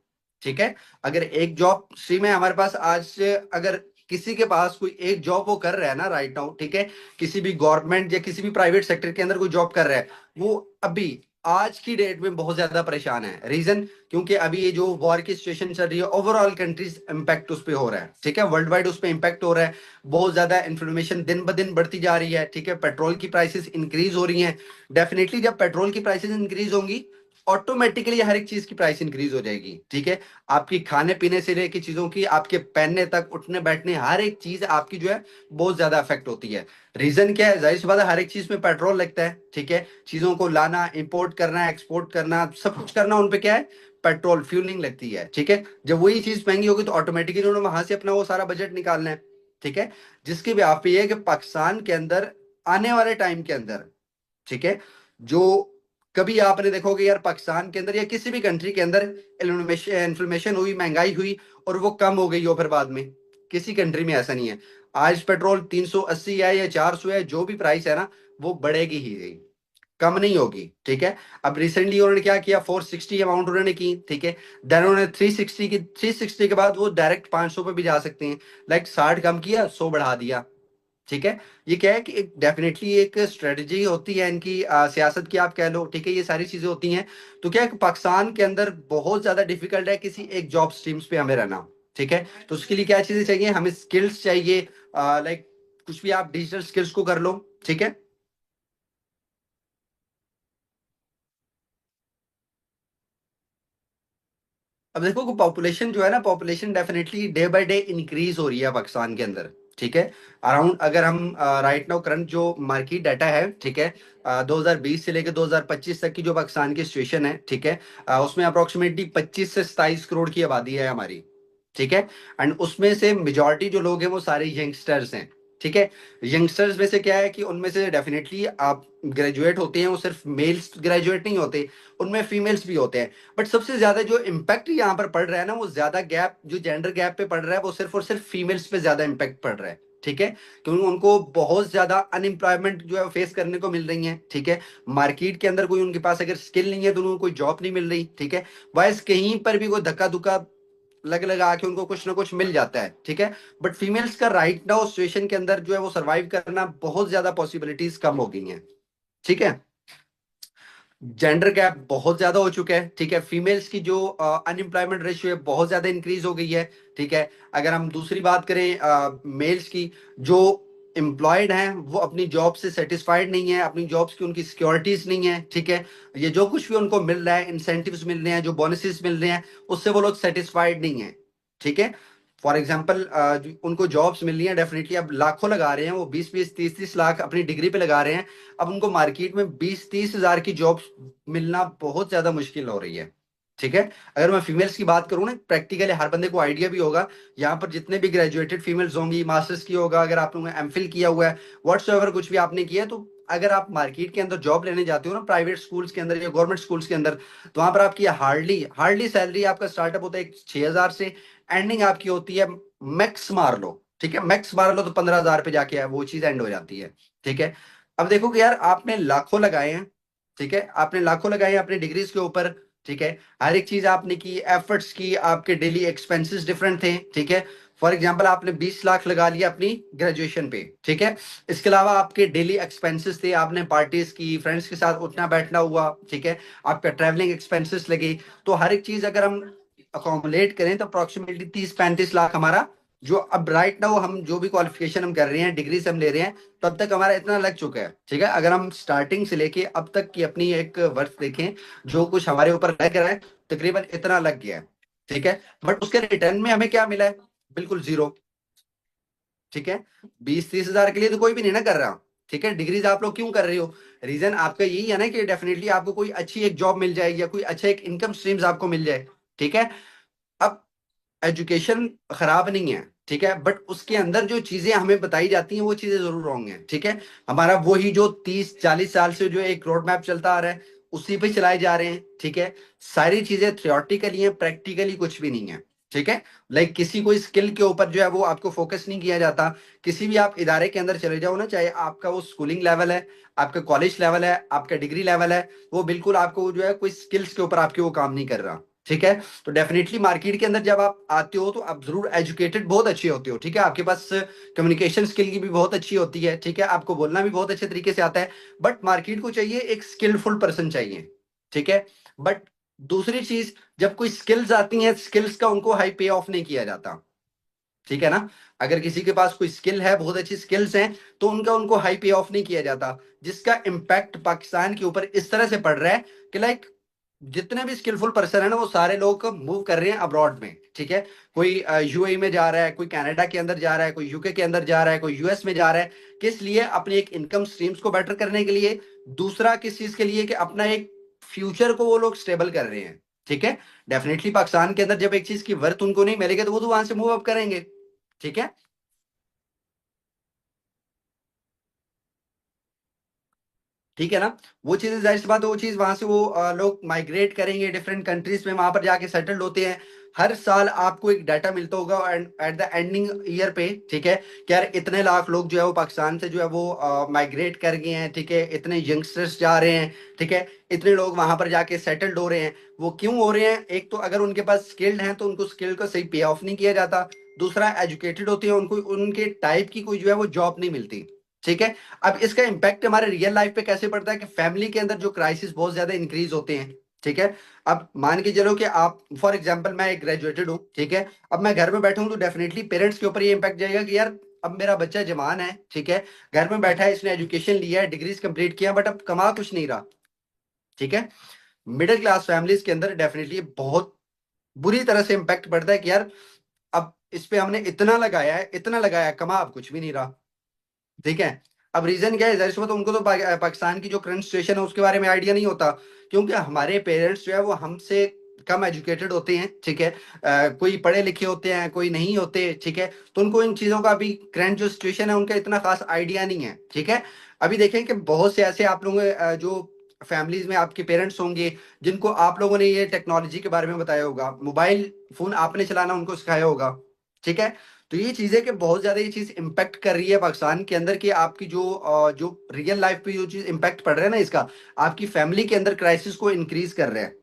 ठीक है, अगर एक जॉब स्ट्रीम है हमारे पास आज से, अगर किसी के पास कोई एक जॉब वो कर रहा है ना राइट नाउ, ठीक है, किसी भी गवर्नमेंट या किसी भी प्राइवेट सेक्टर के अंदर कोई जॉब कर रहा है, वो अभी आज की डेट में बहुत ज्यादा परेशान है। रीजन, क्योंकि अभी ये जो वॉर की सिचुएशन चल रही है, ओवरऑल कंट्रीज इंपैक्ट उस पर हो रहा है। ठीक है, वर्ल्ड वाइड उस पर इंपैक्ट हो रहा है, बहुत ज्यादा इन्फ्लेमेशन दिन ब दिन बढ़ती जा रही है। ठीक है, पेट्रोल की प्राइसेस इंक्रीज हो रही हैं। डेफिनेटली जब पेट्रोल की प्राइसेस इंक्रीज होंगी, ऑटोमेटिकली हर एक चीज की प्राइस इंक्रीज हो जाएगी। ठीक है, आपकी खाने पीने से लेकर चीजों की, आपके पहनने तक, उठने बैठने, हर एक चीज आपकी जो है बहुत ज्यादा अफेक्ट होती है। रीजन क्या है, जाहिर सी बात है हर एक चीज में पेट्रोल लगता है। ठीक है, चीजों को लाना, इंपोर्ट करना, एक्सपोर्ट करना, सब कुछ करना, उन पे क्या है, पेट्रोल फ्यूलिंग लगती है। ठीक है, जब वही चीज महंगी होगी तो ऑटोमेटिकली उन्होंने वहां से अपना वो सारा बजट निकालना है। ठीक है, जिसके भी आप पे ये है कि पाकिस्तान के अंदर आने वाले टाइम के अंदर, ठीक है, जो कभी आपने देखोगे यार पाकिस्तान के अंदर या किसी भी कंट्री के अंदर इन्फ्लेमेशन हुई, महंगाई हुई और वो कम हो गई हो फिर बाद में, किसी कंट्री में ऐसा नहीं है। आज पेट्रोल 380 है या 400 है, जो भी प्राइस है ना, वो बढ़ेगी ही गई, कम नहीं होगी। ठीक है, अब रिसेंटली उन्होंने क्या किया, 460 अमाउंट उन्होंने की। ठीक है, देन उन्होंने 360 के बाद वो डायरेक्ट 500 पे भी जा सकते हैं। लाइक 60 कम किया, 100 बढ़ा दिया। ठीक है, ये क्या है कि एक डेफिनेटली एक स्ट्रेटजी होती है इनकी, सियासत की आप कह लो। ठीक है, ये सारी चीजें होती हैं। तो क्या है कि पाकिस्तान के अंदर बहुत ज्यादा डिफिकल्ट है किसी एक जॉब स्ट्रीम्स पे हमें रहना। ठीक है, तो उसके लिए क्या चीजें चाहिए, हमें स्किल्स चाहिए। लाइक कुछ भी आप डिजिटल स्किल्स को कर लो। ठीक है, अब देखो कि पॉपुलेशन जो है ना, population definitely day by day increase हो रही है पाकिस्तान के अंदर। ठीक है, अराउंड अगर हम राइट नाउ करंट जो मार्केट डाटा है, ठीक है, 2020 से लेकर 2025 तक की जो पाकिस्तान की सिचुएशन है, ठीक है, उसमें अप्रोक्सीमेटली 25 से 27 करोड़ की आबादी है हमारी। ठीक है, एंड उसमें से मेजोरिटी जो लोग हैं वो सारे यंगस्टर्स हैं। ठीक है, यंगस्टर्स में से क्या है कि उनमें से डेफिनेटली आप ग्रेजुएट होते हैं, वो सिर्फ मेल्स ग्रेजुएट नहीं होते, उनमें फीमेल्स भी होते हैं। बट सबसे ज्यादा जो इम्पैक्ट यहाँ पर पड़ रहा है ना, वो ज्यादा गैप जो जेंडर गैप पे पड़ रहा है, वो सिर्फ और सिर्फ फीमेल्स पे ज्यादा इम्पैक्ट पड़ रहा है। ठीक है, क्योंकि उनको बहुत ज्यादा अनएम्प्लॉयमेंट जो है फेस करने को मिल रही है। ठीक है, मार्केट के अंदर कोई उनके पास अगर स्किल नहीं है तो उनको कोई जॉब नहीं मिल रही। ठीक है, वाइस कहीं पर भी कोई धक्का धुक्का लग लगा के उनको कुछ ना कुछ मिल जाता है। ठीक है, बट फीमेल्स का राइट नाउ सिचुएशन के अंदर जो है वो सरवाइव करना बहुत ज्यादा पॉसिबिलिटीज कम हो गई हैं। ठीक है, जेंडर गैप बहुत ज्यादा हो चुका है। ठीक है, फीमेल्स की जो अनएम्प्लॉयमेंट रेशियो है बहुत ज्यादा इंक्रीज हो गई है। ठीक है, अगर हम दूसरी बात करें मेल्स की, जो एम्प्लॉयड हैं वो अपनी जॉब से सेटिस्फाइड नहीं है, अपनी जॉब्स की उनकी सिक्योरिटीज नहीं है। ठीक है, ये जो कुछ भी उनको मिल रहा है, इंसेंटिव्स मिल रहे हैं, जो बोनसेस मिल रहे हैं, उससे वो लोग सेटिस्फाइड नहीं है। ठीक है, फॉर एग्जाम्पल उनको जॉब्स मिल रही हैं, डेफिनेटली अब लाखों लगा रहे हैं वो, 20-20 30-30 लाख अपनी डिग्री पे लगा रहे हैं। अब उनको मार्केट में 20-30 हजार की जॉब मिलना बहुत ज्यादा मुश्किल हो रही है। ठीक है, अगर मैं फीमेल्स की बात करूं ना, प्रैक्टिकली हर बंदे को आइडिया भी होगा, यहाँ पर जितने भी ग्रेजुएटेड फीमेल्स होंगी, मास्टर्स की होगा, अगर आप लोगों ने एमफिल किया हुआ है, व्हाट्सएवर कुछ भी आपने किया है, तो अगर आप मार्केट के अंदर जॉब लेने जाते हो ना, प्राइवेट स्कूल्स के अंदर या गवर्नमेंट स्कूल्स के अंदर, तो वहां पर आपकी हार्डली हार्डली सैलरी आपका स्टार्टअप होता है 6,000 से, एंडिंग आपकी होती है, मैक्स मार लो, ठीक है, मैक्स मार लो तो 15,000 पे जाके वो चीज एंड हो जाती है। ठीक है, अब देखो कि यार आपने लाखों लगाए हैं। ठीक है, आपने लाखों लगाए हैं अपनी डिग्रीज के ऊपर। ठीक है, हर एक चीज आपने की, एफर्ट्स की, आपके डेली एक्सपेंसेस डिफरेंट थे। ठीक है, फॉर एग्जांपल आपने 20 लाख लगा लिया अपनी ग्रेजुएशन पे। ठीक है, इसके अलावा आपके डेली एक्सपेंसेस थे, आपने पार्टीज की, फ्रेंड्स के साथ उठना बैठना हुआ। ठीक है, आपका ट्रैवलिंग एक्सपेंसेस लगे, तो हर एक चीज अगर हम अकोमोलेट करें तो अप्रोक्सीमेटली 30-35 लाख हमारा जो अब राइट नाउ हम जो भी क्वालिफिकेशन हम कर रहे हैं, डिग्री से हम ले रहे हैं, तो अब तक हमारा इतना लग चुका है, ठीक है। अगर हम स्टार्टिंग से लेके अब तक की अपनी एक वर्ष देखें, जो कुछ हमारे ऊपर लग रहा है, तकरीबन इतना लग गया है, ठीक है। बट उसके रिटर्न में हमें क्या मिला है? बिल्कुल जीरो, ठीक है। 20-30 हजार के लिए तो कोई भी नहीं ना कर रहा, ठीक है। डिग्रीज आप लोग क्यों कर रहे हो? रीजन आपका यही है ना कि डेफिनेटली आपको कोई अच्छी एक जॉब मिल जाएगी, या कोई अच्छा एक इनकम स्ट्रीम्स आपको मिल जाए, ठीक है। अब एजुकेशन खराब नहीं है, ठीक है, बट उसके अंदर जो चीजें हमें बताई जाती हैं वो चीजें जरूर रॉन्ग हैं, ठीक है। हमारा वही जो 30-40 साल से जो एक रोड मैप चलता आ रहा है, उसी पे चलाए जा रहे हैं, ठीक है। सारी चीजें थियोरटिकली हैं, प्रैक्टिकली कुछ भी नहीं है, ठीक है। लाइक किसी कोई स्किल के ऊपर जो है वो आपको फोकस नहीं किया जाता। किसी भी आप इदारे के अंदर चले जाओ ना, चाहे आपका वो स्कूलिंग लेवल है, आपका कॉलेज लेवल है, आपका डिग्री लेवल है, वो बिल्कुल आपको जो है कोई स्किल्स के ऊपर आपके वो काम नहीं कर रहा, ठीक है। तो डेफिनेटली मार्केट के अंदर जब आप आते हो तो आप जरूर एजुकेटेड बहुत अच्छे होते हो, ठीक है। आपके पास कम्युनिकेशन स्किल की भी बहुत अच्छी होती है, ठीक है, आपको बोलना भी बहुत अच्छे तरीके से आता है। बट मार्केट को चाहिए एक स्किलफुल पर्सन चाहिए, ठीक है। बट दूसरी चीज, जब कोई स्किल्स आती हैं, स्किल्स का उनको हाई पे ऑफ नहीं किया जाता, ठीक है ना। अगर किसी के पास कोई स्किल है, बहुत अच्छी स्किल्स हैं, तो उनका उनको हाई पे ऑफ नहीं किया जाता, जिसका इम्पैक्ट पाकिस्तान के ऊपर इस तरह से पड़ रहा है कि लाइक जितने भी स्किलफुल पर्सन है ना, वो सारे लोग मूव कर रहे हैं अब्रॉड में, ठीक है। कोई यूएई में जा रहा है, कोई कनाडा के अंदर जा रहा है, कोई यूके के अंदर जा रहा है, कोई यूएस में जा रहा है। किस लिए? अपनी एक इनकम स्ट्रीम्स को बेटर करने के लिए। दूसरा किस चीज के लिए? कि अपना एक फ्यूचर को वो लोग स्टेबल कर रहे हैं, ठीक है। डेफिनेटली पाकिस्तान के अंदर जब एक चीज की वर्थ उनको नहीं मिलेगी, तो वो तो वहां से मूव अप करेंगे, ठीक है। ठीक है ना। वो चीजें जाहिर सी बात है, वो चीज वहां से वो लोग माइग्रेट करेंगे डिफरेंट कंट्रीज में, वहां पर जाके सेटल्ड होते हैं। हर साल आपको एक डाटा मिलता होगा एट द एंडिंग ईयर पे, ठीक है, कि यार इतने लाख लोग जो है वो पाकिस्तान से जो है वो माइग्रेट कर गए हैं, ठीक है। इतने यंगस्टर्स जा रहे हैं, ठीक है। इतने लोग वहां पर जाके सेटल्ड हो रहे हैं। वो क्यों हो रहे हैं? एक तो अगर उनके पास स्किल्ड हैं तो उनको स्किल को सही पे ऑफ नहीं किया जाता। दूसरा, एजुकेटेड होते हैं, उनको उनके टाइप की कोई जो है वो जॉब नहीं मिलती, ठीक है। अब इसका इम्पैक्ट हमारे रियल लाइफ पे कैसे पड़ता है? कि फैमिली के अंदर जो क्राइसिस बहुत ज्यादा इंक्रीज होते हैं, ठीक है। अब मान के चलो कि आप फॉर एग्जांपल, मैं एक ग्रेजुएटेड हूँ, ठीक है। अब मैं घर में बैठा हूँ, तो डेफिनेटली पेरेंट्स के ऊपर ये इम्पैक्ट जाएगा कि यार अब मेरा बच्चा जवान है, ठीक है, घर में बैठा है, इसने एजुकेशन लिया है, डिग्रीज कंप्लीट किया, बट अब कमा कुछ नहीं रहा, ठीक है। मिडिल क्लास फैमिलीज के अंदर डेफिनेटली बहुत बुरी तरह से इम्पैक्ट पड़ता है कि यार अब इस पे हमने इतना लगाया है, इतना लगाया है, कमा अब कुछ भी नहीं रहा, ठीक है। अब रीजन क्या है? जाहिर सी बात है, उनको तो पाकिस्तान की जो करंट सिचुएशन है उसके बारे में आइडिया नहीं होता, क्योंकि हमारे पेरेंट्स जो है वो हमसे कम एजुकेटेड होते हैं, ठीक है। कोई पढ़े लिखे होते हैं, कोई नहीं होते, ठीक है। तो उनको इन चीजों का अभी करंट जो सिचुएशन है उनका इतना खास आइडिया नहीं है, ठीक है। अभी देखें कि बहुत से ऐसे आप लोगों जो फैमिलीज में आपके पेरेंट्स होंगे, जिनको आप लोगों ने ये टेक्नोलॉजी के बारे में बताया होगा, मोबाइल फोन आपने चलाना उनको सिखाया होगा, ठीक है। तो ये चीजें कि बहुत ज्यादा ये चीज इम्पैक्ट कर रही है पाकिस्तान के अंदर, कि आपकी जो रियल लाइफ पे जो चीज इम्पैक्ट पड़ रहा है ना, इसका आपकी फैमिली के अंदर क्राइसिस को इंक्रीज कर रहा है,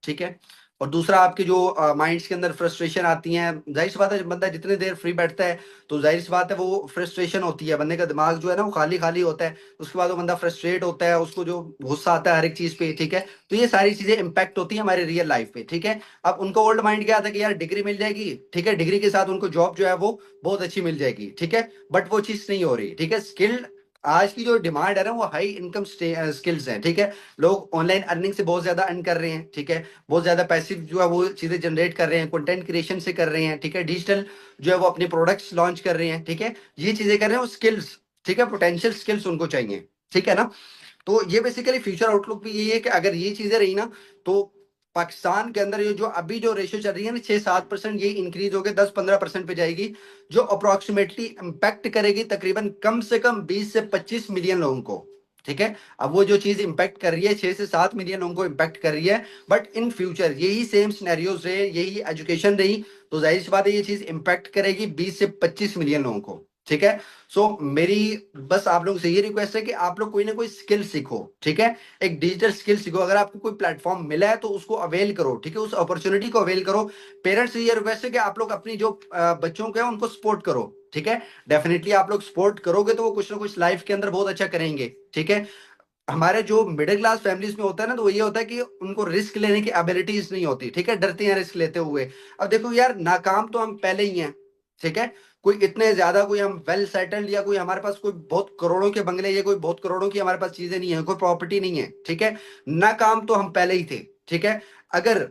ठीक है। और दूसरा, आपके जो माइंड्स के अंदर फ्रस्ट्रेशन आती हैं, जाहिर सी बात है, जब बंदा जितने देर फ्री बैठता है, तो जाहिर सी बात है वो फ्रस्ट्रेशन होती है, बंदे का दिमाग जो है ना वो खाली खाली होता है। उसके बाद वो बंदा फ्रस्ट्रेट होता है, उसको जो गुस्सा आता है हर एक चीज पे, ठीक है। तो ये सारी चीजें इंपैक्ट होती है हमारे रियल लाइफ पे, ठीक है। अब उनको ओल्ड माइंड क्या आता है कि यार डिग्री मिल जाएगी, ठीक है, डिग्री के साथ उनको जॉब जो है वो बहुत अच्छी मिल जाएगी, ठीक है। बट वो चीज नहीं हो रही, ठीक है। स्किल्ड आज की जो डिमांड है ना, वो हाई इनकम स्किल्स हैं, ठीक है। लोग ऑनलाइन अर्निंग से बहुत ज्यादा अर्न कर रहे हैं, ठीक है। बहुत ज्यादा पैसिव जो है वो चीजें जनरेट कर रहे हैं, कंटेंट क्रिएशन से कर रहे हैं, ठीक है। डिजिटल जो है वो अपने प्रोडक्ट्स लॉन्च कर रहे हैं, ठीक है। ये चीजें कर रहे हैं, वो स्किल्स, ठीक है, पोटेंशियल स्किल्स उनको चाहिए, ठीक है ना। तो ये बेसिकली फ्यूचर आउटलुक भी यही है कि अगर ये चीजें रही ना, तो पाकिस्तान के अंदर ये जो अभी जो रेशियो चल रही है ना, 6-7%, ये इंक्रीज होकर 10-15% पे जाएगी, जो अप्रोक्सीमेटली इम्पैक्ट करेगी तकरीबन कम से कम 20 से 25 मिलियन लोगों को, ठीक है। अब वो जो चीज इंपैक्ट कर रही है, 6 से 7 मिलियन लोगों को इंपैक्ट कर रही है, बट इन फ्यूचर यही सेम सिनेरियोज रहे, यही एजुकेशन रही, तो जाहिर सी बात है ये चीज इंपैक्ट करेगी 20 से 25 मिलियन लोगों को, ठीक है। सो मेरी बस आप लोगों से ये रिक्वेस्ट है कि आप लोग कोई ना कोई स्किल सीखो, ठीक है। एक डिजिटल स्किल सीखो, अगर आपको कोई प्लेटफॉर्म मिला है तो उसको अवेल करो, ठीक है, उस अपॉर्चुनिटी को अवेल करो। पेरेंट्स से ये रिक्वेस्ट है कि आप लोग अपनी जो बच्चों को है उनको सपोर्ट करो, ठीक है। डेफिनेटली आप लोग सपोर्ट करोगे तो वो कुछ ना कुछ लाइफ के अंदर बहुत अच्छा करेंगे, ठीक है। हमारे जो मिडिल क्लास फैमिलीज में होता है ना, तो वो ये होता है कि उनको रिस्क लेने की एबिलिटीज नहीं होती, ठीक है, डरते हैं रिस्क लेते हुए। अब देखो यार, नाकाम तो हम पहले ही हैं, ठीक है। कोई इतने ज्यादा कोई हम वेल सेटल्ड, या कोई हमारे पास कोई बहुत करोड़ों के बंगले, या कोई बहुत करोड़ों की हमारे पास चीजें नहीं है, कोई प्रॉपर्टी नहीं है, ठीक है। नाकाम तो हम पहले ही थे, ठीक है। अगर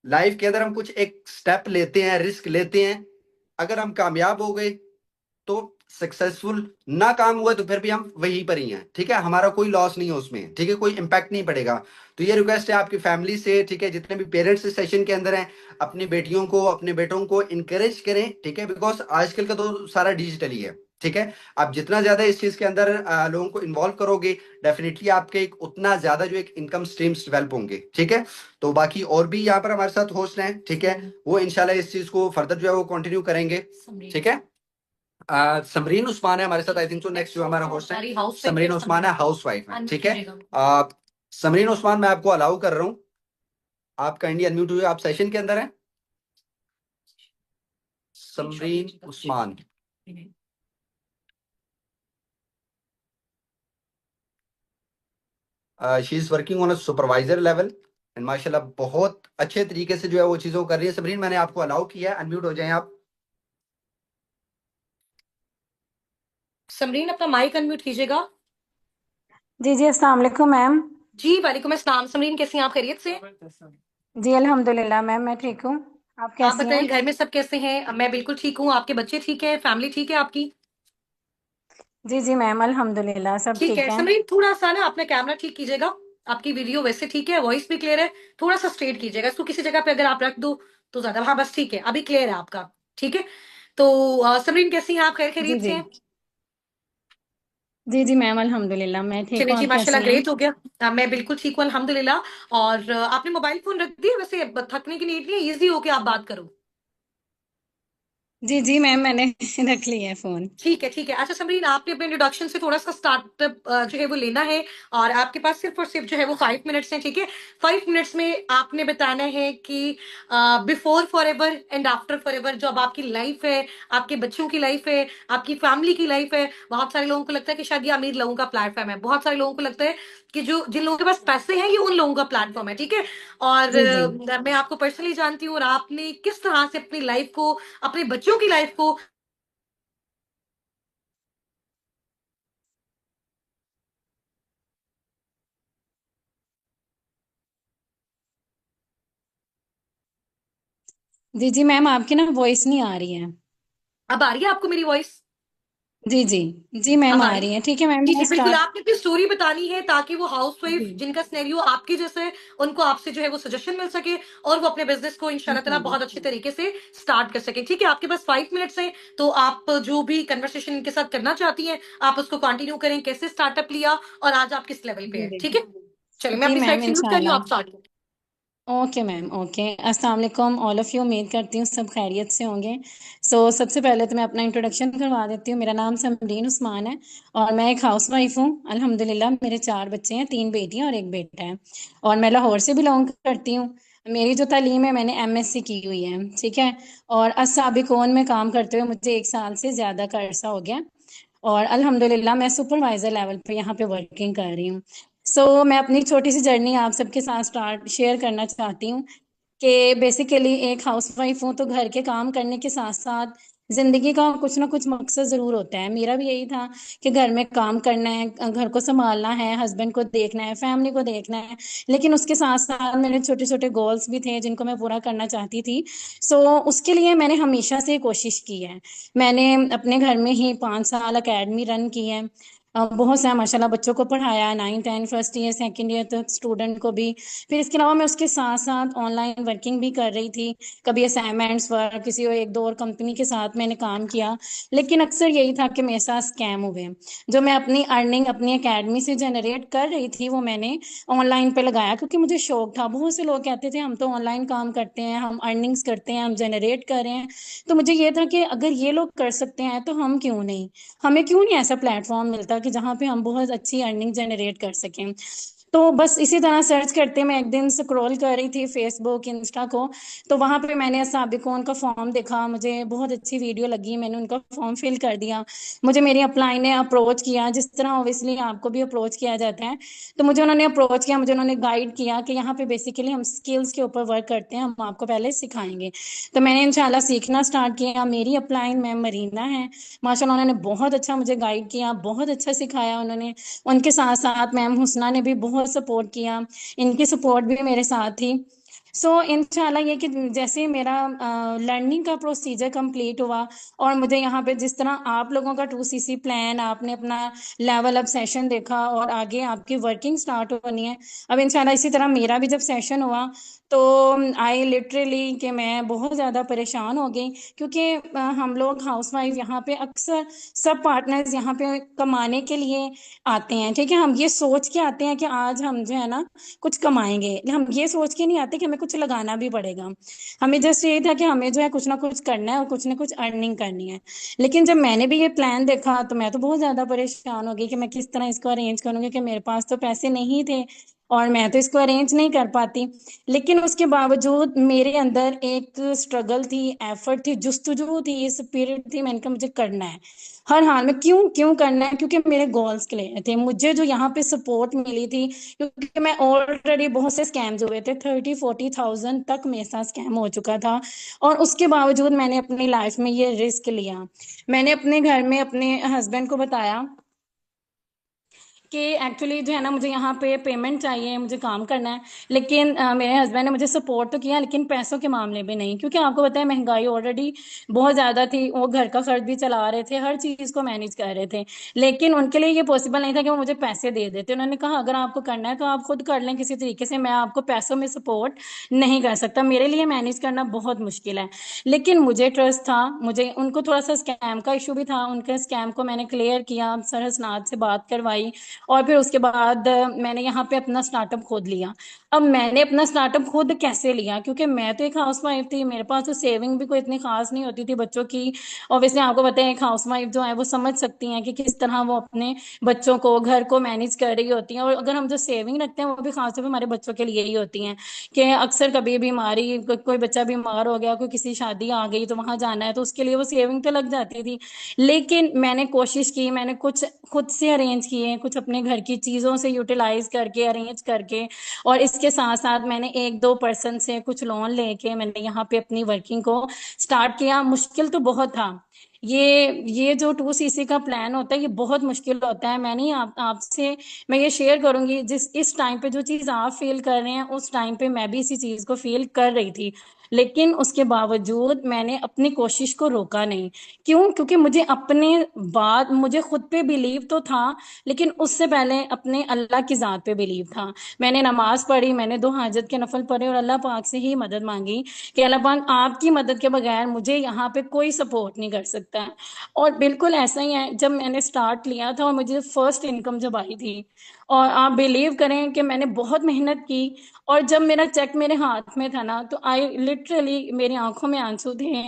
लाइफ के अंदर हम कुछ एक स्टेप लेते हैं, रिस्क लेते हैं, अगर हम कामयाब हो गए तो सक्सेसफुल, ना काम हुआ तो फिर भी हम वहीं पर ही हैं, ठीक है, हमारा कोई लॉस नहीं है उसमें, ठीक है, कोई इम्पैक्ट नहीं पड़ेगा। तो ये रिक्वेस्ट है आपकी फैमिली से, ठीक है, जितने भी पेरेंट्स इस सेशन के अंदर हैं, अपनी बेटियों को, अपने बेटों को इनकरेज करें, ठीक है, बिकॉज आजकल का तो सारा डिजिटल ही है, ठीक है। आप जितना ज्यादा इस चीज के अंदर लोगों को इन्वॉल्व करोगे, डेफिनेटली आपके एक उतना ज्यादा जो एक इनकम स्ट्रीम्स डेवलप होंगे, ठीक है। तो बाकी और भी यहाँ पर हमारे साथ होस्ट हैं, ठीक है, वो इंशाल्लाह इस चीज को फर्दर जो है वो कंटिन्यू करेंगे, ठीक है। समरीन उस्मान है हमारे साथ, आई थिंक सो नेक्स्ट जो हमारा होस्ट है समरीन उस्मान है, हाउस वाइफ है, ठीक है। समरीन उस्मान, मैं आपको अलाउ कर रहा हूँ, आप काइंडली अनम्यूट हुए, आप सेशन के अंदर हैं। Samreen Usman, she is working on a supervisor level, and माशाल्लाह बहुत अच्छे तरीके से जो है वो चीजों को कर रही है। समरीन, मैंने आपको अलाउ किया है, अनम्यूट हो जाएं आप। समरीन अपना माइक अनम्यूट कीजिएगा। जी जी, अस्सलाम वालेकुम मैम। जी वालेकुम अस्सलाम। समरीन कैसी हैं आप, खैरियत से? जी अल्हम्दुलिल्लाह मैम, मैं ठीक हूँ। आप आप कैसी बताएं हैं? घर में सब कैसे हैं? मैं बिल्कुल ठीक हूँ। आपके बच्चे ठीक है? फैमिली ठीक है आपकी? जी जी मैम, अल्हम्दुलिल्लाह सब ठीक है। ठीक है। समरीन थोड़ा सा ना अपना कैमरा ठीक कीजिएगा। आपकी वीडियो वैसे ठीक है, वॉइस भी क्लियर है। थोड़ा सा स्ट्रेट कीजिएगा इसको, किसी जगह पे अगर आप रख दो तो ज्यादा, हाँ बस ठीक है, अभी क्लियर है आपका। ठीक है। तो समरीन कैसी हैं आप, खैर जी खैरियत से जी। हैं? जी जी मैम, अल्हम्दुलिल्लाह मैं ठीक चलिए हूँ। जी, आप माशाल्लाह कैसी हैं? ग्रेट हो गया। मैं बिल्कुल ठीक हूँ अल्हम्दुलिल्लाह। और आपने मोबाइल फोन रख दिया वैसे, थकने की नीड नहीं है, इजी हो के आप बात करो। जी जी मैम, मैंने रख लिया है फोन। ठीक है ठीक है। अच्छा समरीन, आपने अपने इंट्रोडक्शन से थोड़ा सा स्टार्टअप जो है वो लेना है, और आपके पास सिर्फ और सिर्फ जो है वो 5 मिनट्स हैं, ठीक है। 5 मिनट्स में आपने बताना है कि before for ever and after for ever, जो अब आपकी लाइफ है, आपके बच्चों की लाइफ है, आपकी फैमिली की लाइफ है। बहुत सारे लोगों को लगता है कि शायद ये अमीर लोगों का प्लेटफॉर्म है, बहुत सारे लोगों को लगता है कि जो जिन लोगों के पास पैसे हैं ये उन लोगों का प्लेटफॉर्म है, ठीक है। और जी जी। मैं आपको पर्सनली जानती हूँ, और आपने किस तरह से अपनी लाइफ को, अपने बच्चों की लाइफ को। जी जी मैम, आपकी ना वॉइस नहीं आ रही है। अब आ रही है आपको मेरी वॉइस? जी जी। जी मैम अब आ आ रही रही है? है, ठीक है मैम, जी मैं जी बिल्कुल, स्टार्ट। आपने अपनी स्टोरी बतानी है ताकि वो हाउसवाइफ जी जिनका सिनेरियो आपके जैसे है, उनको आपसे जो है वो सजेशन मिल सके, और वो अपने बिजनेस को इंशाल्लाह ताला इंशाल्लाह। बहुत अच्छे तरीके से स्टार्ट कर सके, ठीक है। आपके पास 5 मिनट्स है, तो आप जो भी कन्वर्सेशन इनके साथ करना चाहती हैं आप उसको कंटिन्यू करें, कैसे स्टार्टअप लिया और आज आप किस लेवल पे जी है, जी। ठीक है। चलिए मैं जी अपनी साइड मैम से म्यूट कर रही हूँ, इंशाल्लाह। आप स्टार्ट करें। Okay ma'am, okay. अस्सलाम वालेकुम ऑल ऑफ़ यू, उम्मीद करती हूँ सब खैरियत से होंगे। सबसे पहले तो मैं अपना इंट्रोडक्शन करवा देती हूँ। मेरा नाम समरीन उस्मान है और मैं एक हाउस वाइफ हूँ। अल्हम्दुलिल्लाह मेरे 4 बच्चे हैं, 3 बेटियाँ और 1 बेटा है, और मैं लाहौर से बिलोंग करती हूँ। मेरी जो तालीम है, मैंने एमएससी की हुई है, ठीक है। और अस्साबिकून में काम करते हुए मुझे 1 साल से ज़्यादा का अरसा हो गया, और अल्हम्दुलिल्लाह मैं सुपरवाइज़र लेवल पे यहाँ पे वर्किंग कर रही हूँ। मैं अपनी छोटी सी जर्नी आप सबके साथ स्टार्ट शेयर करना चाहती हूँ कि बेसिकली एक हाउसवाइफ हूँ, तो घर के काम करने के साथ-साथ ज़िंदगी का कुछ ना कुछ मकसद ज़रूर होता है। मेरा भी यही था कि घर में काम करना है, घर को सँभालना है, हस्बैंड को देखना है, फैमिली को देखना है। लेकिन उसके साथ-साथ मेरे छोटे-छोटे गोल्स भी थे जिनको मैं पूरा करना चाहती थी। उसके लिए मैंने हमेशा से कोशिश की है। मैंने अपने घर में ही 5 साल अकेडमी रन की है। बहुत सा माशाल्लाह बच्चों को पढ़ाया, 9, 10, फर्स्ट ईयर, सेकंड ईयर तक स्टूडेंट को भी। फिर इसके अलावा मैं उसके साथ-साथ ऑनलाइन वर्किंग भी कर रही थी। कभी असाइनमेंट्स वर्क, किसी और 1-2 और कंपनी के साथ मैंने काम किया। लेकिन अक्सर यही था कि मेरे साथ स्कैम हुए। जो मैं अपनी अर्निंग अपनी अकेडमी से जनरेट कर रही थी, वो मैंने ऑनलाइन पे लगाया क्योंकि मुझे शौक था। बहुत से लोग कहते थे हम तो ऑनलाइन काम करते हैं, हम अर्निंग्स करते हैं, हम जनरेट कर रहे हैं। तो मुझे ये था कि अगर ये लोग कर सकते हैं तो हम क्यों नहीं? हमें क्यों नहीं ऐसा प्लेटफ़ॉर्म मिलता कि जहाँ पे हम बहुत अच्छी अर्निंग जनरेट कर सकें? तो बस इसी तरह सर्च करते मैं एक दिन स्क्रॉल कर रही थी फेसबुक इंस्टा को, तो वहां पे मैंने साबिकोन का फॉर्म देखा, मुझे बहुत अच्छी वीडियो लगी, मैंने उनका फॉर्म फिल कर दिया। मुझे मेरी अपलाइन ने अप्रोच किया, जिस तरह ऑब्वियसली आपको भी अप्रोच किया जाता है, तो मुझे उन्होंने अप्रोच किया, मुझे उन्होंने गाइड किया कि यहाँ पे बेसिकली हम स्किल्स के ऊपर वर्क करते हैं, हम आपको पहले सिखाएंगे। तो मैंने इंशाल्लाह सीखना स्टार्ट किया। मेरी अपलाइन मैम मरीना है, माशाल्लाह उन्होंने बहुत अच्छा मुझे गाइड किया, बहुत अच्छा सिखाया उन्होंने। उनके साथ साथ मैम हुसना ने भी बहुत सपोर्ट किया, इनकी सपोर्ट भी मेरे साथ थी। सो इंशाल्लाह ये कि जैसे मेरा लर्निंग का प्रोसीजर कंप्लीट हुआ, और मुझे यहाँ पे जिस तरह आप लोगों का 2CC प्लान, आपने अपना लेवल अप सेशन देखा और आगे आपकी वर्किंग स्टार्ट होनी है, अब इंशाल्लाह इसी तरह मेरा भी जब सेशन हुआ तो आई लिटरली कि मैं बहुत ज़्यादा परेशान हो गई, क्योंकि हम लोग हाउसवाइफ यहाँ पे अक्सर सब पार्टनर्स यहाँ पे कमाने के लिए आते हैं, ठीक है, हम ये सोच के आते हैं कि आज हम जो है ना कुछ कमाएंगे, हम ये सोच के नहीं आते कि हमें कुछ लगाना भी पड़ेगा। हमें जस्ट ये था कि हमें जो है कुछ ना कुछ करना है और कुछ ना कुछ अर्निंग करनी है। लेकिन जब मैंने भी ये प्लान देखा तो मैं तो बहुत ज्यादा परेशान हो गई कि मैं किस तरह इसको अरेंज करूंगी, कि मेरे पास तो पैसे नहीं थे और मैं तो इसको अरेंज नहीं कर पाती। लेकिन उसके बावजूद मेरे अंदर एक स्ट्रगल थी, एफर्ट थी, जुस्तजू थी, स्पिरिट थी, मैंने कहा मुझे करना है हर हाल में। क्यों क्यों करना है? क्योंकि मेरे गोल्स क्लियर थे, मुझे जो यहाँ पे सपोर्ट मिली थी, क्योंकि मैं ऑलरेडी बहुत से स्कैम्स हुए थे, 30-40 थाउजेंड तक मेरे साथ स्कैम हो चुका था। और उसके बावजूद मैंने अपनी लाइफ में ये रिस्क लिया। मैंने अपने घर में अपने हस्बैंड को बताया कि एक्चुअली जो है ना मुझे यहाँ पे पेमेंट चाहिए, मुझे काम करना है। लेकिन मेरे हस्बैंड ने मुझे सपोर्ट तो किया, लेकिन पैसों के मामले में नहीं, क्योंकि आपको पता है महंगाई ऑलरेडी बहुत ज़्यादा थी, वो घर का खर्च भी चला रहे थे, हर चीज़ को मैनेज कर रहे थे। लेकिन उनके लिए ये पॉसिबल नहीं था कि वो मुझे पैसे दे देते। उन्होंने कहा अगर आपको करना है तो आप खुद कर लें किसी तरीके से, मैं आपको पैसों में सपोर्ट नहीं कर सकता, मेरे लिए मैनेज करना बहुत मुश्किल है। लेकिन मुझे ट्रस्ट था, मुझे उनको थोड़ा सा स्कैम का इशू भी था, उनके स्कैम को मैंने क्लियर किया, सर हसनात से बात करवाई, और फिर उसके बाद मैंने यहाँ पे अपना स्टार्टअप खोद लिया। अब मैंने अपना स्टार्टअप खुद कैसे लिया, क्योंकि मैं तो एक हाउसवाइफ थी, मेरे पास तो सेविंग भी कोई इतनी खास नहीं होती थी बच्चों की। ऑब्वियसली आपको पता है एक हाउसवाइफ जो है वो समझ सकती हैं कि किस तरह वो अपने बच्चों को, घर को मैनेज कर रही होती हैं। और अगर हम जो सेविंग रखते हैं वो भी खासतौर पर हमारे बच्चों के लिए ही होती हैं, कि अक्सर कभी बीमारी, कोई बच्चा बीमार हो गया, कोई किसी शादी आ गई तो वहां जाना है, तो उसके लिए वो सेविंग तो लग जाती थी। लेकिन मैंने कोशिश की, मैंने कुछ खुद से अरेंज किए, कुछ अपने घर की चीज़ों से यूटिलाइज करके, अरेंज करके, और इसके साथ साथ मैंने 1-2 पर्सन से कुछ लोन लेके मैंने यहाँ पे अपनी वर्किंग को स्टार्ट किया। मुश्किल तो बहुत था। ये जो 2CC का प्लान होता है ये बहुत मुश्किल होता है। मैं नहीं आपसे मैं ये शेयर करूंगी, जिस इस टाइम पे जो चीज़ आप फील कर रहे हैं उस टाइम पे मैं भी इसी चीज़ को फील कर रही थी। लेकिन उसके बावजूद मैंने अपनी कोशिश को रोका नहीं। क्यों? क्योंकि मुझे खुद पे बिलीव तो था, लेकिन उससे पहले अपने अल्लाह की ज़ात पे बिलीव था। मैंने नमाज पढ़ी, मैंने 2 हाजत के नफल पढ़े और अल्लाह पाक से ही मदद मांगी कि अल्लाह पाक आपकी मदद के बगैर मुझे यहाँ पे कोई सपोर्ट नहीं कर सकता है। और बिल्कुल ऐसा ही है, जब मैंने स्टार्ट लिया था और मुझे फर्स्ट इनकम जब आई थी, और आप बिलीव करें कि मैंने बहुत मेहनत की, और जब मेरा चेक मेरे हाथ में था ना तो आई लिटरली मेरी आंखों में आंसू थे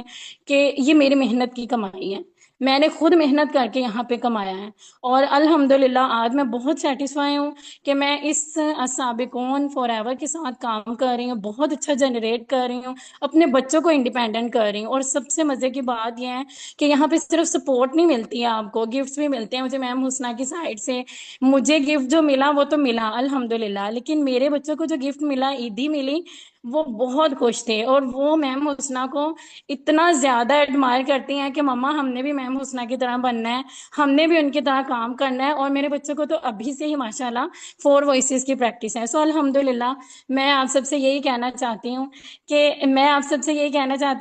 कि ये मेरी मेहनत की कमाई है, मैंने खुद मेहनत करके यहाँ पे कमाया है। और अल्हम्दुलिल्लाह आज मैं बहुत सेटिस्फाई हूँ कि मैं इस साबिकून फॉरएवर के साथ काम कर रही हूँ, बहुत अच्छा जनरेट कर रही हूँ, अपने बच्चों को इंडिपेंडेंट कर रही हूँ। और सबसे मजे की बात यह है कि यहाँ पे सिर्फ सपोर्ट नहीं मिलती है, आपको गिफ्ट्स भी मिलते हैं। मुझे मैम हुसना की साइड से मुझे गिफ्ट जो मिला वो तो मिला अल्हम्दुलिल्लाह, लेकिन मेरे बच्चों को जो गिफ्ट मिला, ईदी मिली, वो बहुत खुश थे। और वो मैम हुसना को इतना ज्यादा एडमायर करती हैं कि मम्मा हमने भी मैम हुसना की तरह बनना है, हमने भी उनकी तरह काम करना है। और मेरे बच्चों को तो अभी से ही माशाल्लाह 4 वॉइसेस की प्रैक्टिस है। सो अल्हम्दुलिल्लाह मैं आप सबसे यही कहना चाहती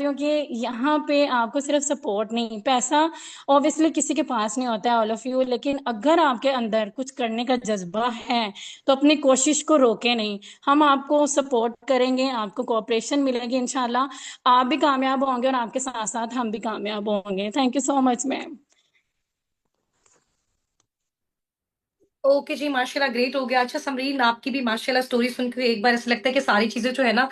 हूँ कि यहाँ पे आपको सिर्फ सपोर्ट नहीं, पैसा ऑब्वियसली किसी के पास नहीं होता है, ऑल ऑफ यू, लेकिन अगर आपके अंदर कुछ करने का जज्बा है तो अपनी कोशिश को रोके नहीं। हम आपको सपोर्ट करेंगे, आपको कोऑपरेशन मिलेगी इंशाल्लाह, आप भी कामयाब होंगे और आपके साथ साथ हम भी कामयाब होंगे। Thank you so much ma'am. Okay जी, माशाल्लाह ग्रेट हो गया। अच्छा समरीन, आपकी भी माशाल्लाह स्टोरी सुन के एक बार ऐसा लगता है कि सारी चीजें जो है ना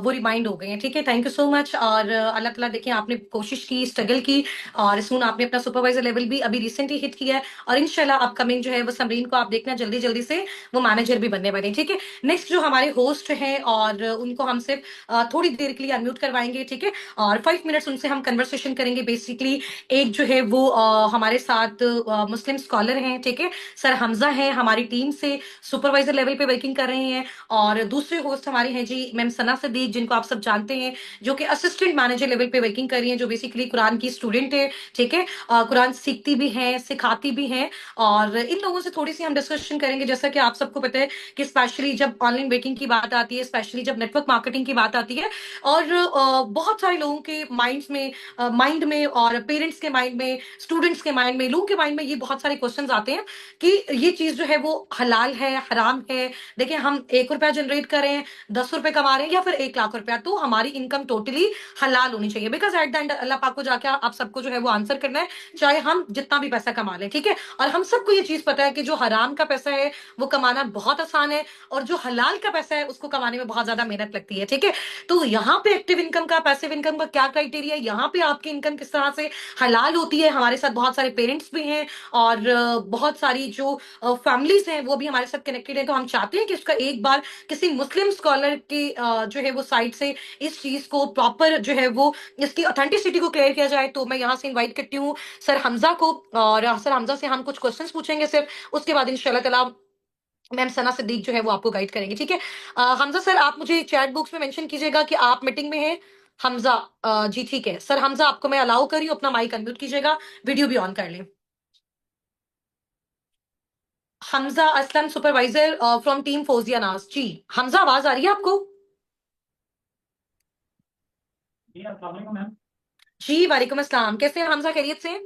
वो रिमाइंड हो गई हैं। ठीक है, थैंक यू सो मच। और अल्लाह ताला, देखिए आपने कोशिश की, स्ट्रगल की, और सुन आपने अपना सुपरवाइजर लेवल भी अभी रिसेंटली हिट किया है, और इंशाल्लाह अपकमिंग जो है वो समरीन को आप देखना जल्दी जल्दी से वो मैनेजर भी बनने वाले हैं। ठीक है, नेक्स्ट जो हमारे होस्ट हैं, और उनको हम सिर्फ थोड़ी देर के लिए अनम्यूट करवाएंगे। ठीक है, और 5 मिनट्स उनसे हम कन्वर्सेशन करेंगे। बेसिकली एक जो है वो हमारे साथ मुस्लिम स्कॉलर हैं। ठीक है, सर हमजा हैं, हमारी टीम से सुपरवाइजर लेवल पे वर्किंग कर रहे हैं। और दूसरे होस्ट हमारे हैं जी मैम सना सदीक, जिनको आप सब जानते हैं, जो कि असिस्टेंट मैनेजर लेवल पे वर्किंग कर रही हैं, जो बेसिकली कुरान की स्टूडेंट है। ठीक है, कुरान सीखती भी हैं, सिखाती भी हैं। और इन लोगों से थोड़ी सी हम डिस्कशन करेंगे। जैसा कि आप सबको पता है कि स्पेशली जब ऑनलाइन वर्किंग की बात आती है, स्पेशली जब नेटवर्क मार्केटिंग की बात आती है, और बहुत सारे लोगों के माइंड में और पेरेंट्स के माइंड में, स्टूडेंट्स के माइंड में, लोगों के माइंड में ये बहुत सारे क्वेश्चंस आते हैं कि ये चीज जो है वो हलाल है, हराम है। देखिए, हम 1 रुपया जनरेट कर रहे हैं, 10 रुपए कमा रहे हैं, या फिर 1 लाख रुपया, तो हमारी इनकम टोटली हलाल होनी चाहिए। बिकॉज एट द एंड अल्लाह पाक को जाके आप सबको जो है वो आंसर करना है, चाहे हम जितना भी पैसा कमा लें। ठीक है, और हम सबको ये चीज पता है कि जो हराम का पैसा है वो कमाना बहुत आसान है, और जो हलाल का पैसा है उसको कमाने में बहुत ज्यादा मेहनत लगती है। ठीक है, तो यहाँ पे एक्टिव इनकम का, पैसिव इनकम का क्या क्राइटेरिया है, यहाँ पे आपकी इनकम किस तरह से हलाल होती है। हमारे साथ बहुत सारे पेरेंट्स भी हैं, और बहुत सारी जो फैमिलीज हैं वो भी हमारे साथ कनेक्टेड है। तो हम चाहते हैं कि उसका एक बार किसी मुस्लिम स्कॉलर की जो है वो साइड से इस चीज को प्रॉपर जो है वो इसकी ऑथेंटिसिटी को क्लियर किया जाए। तो मैं यहाँ से इनवाइट करती हूँ सर हमजा को, और सर हमजा से हम कुछ क्वेश्चंस पूछेंगे सिर्फ, उसके बाद इंशाल्लाह ताला मैम सना सिद्दीक जो है वो आपको गाइड करेंगे। ठीक है, हमजा सर, आप मुझे चैट बॉक्स में मेंशन कीजिएगा कि आप मीटिंग में हैं। हमजा, जी ठीक है सर। हमजा, आपको मैं अलाउ करी हूँ, अपना माइक अनम्यूट कीजिएगा, वीडियो भी ऑन कर लें। Hamza Aslam, supervisor from team Fauzia नाज जी। हमजा, आवाज आ रही है आपको? जी अस्सलाम वालेकुम मैम। जी वालेकुम अस्सलाम, कैसे हैं हमजा, खैरियत से?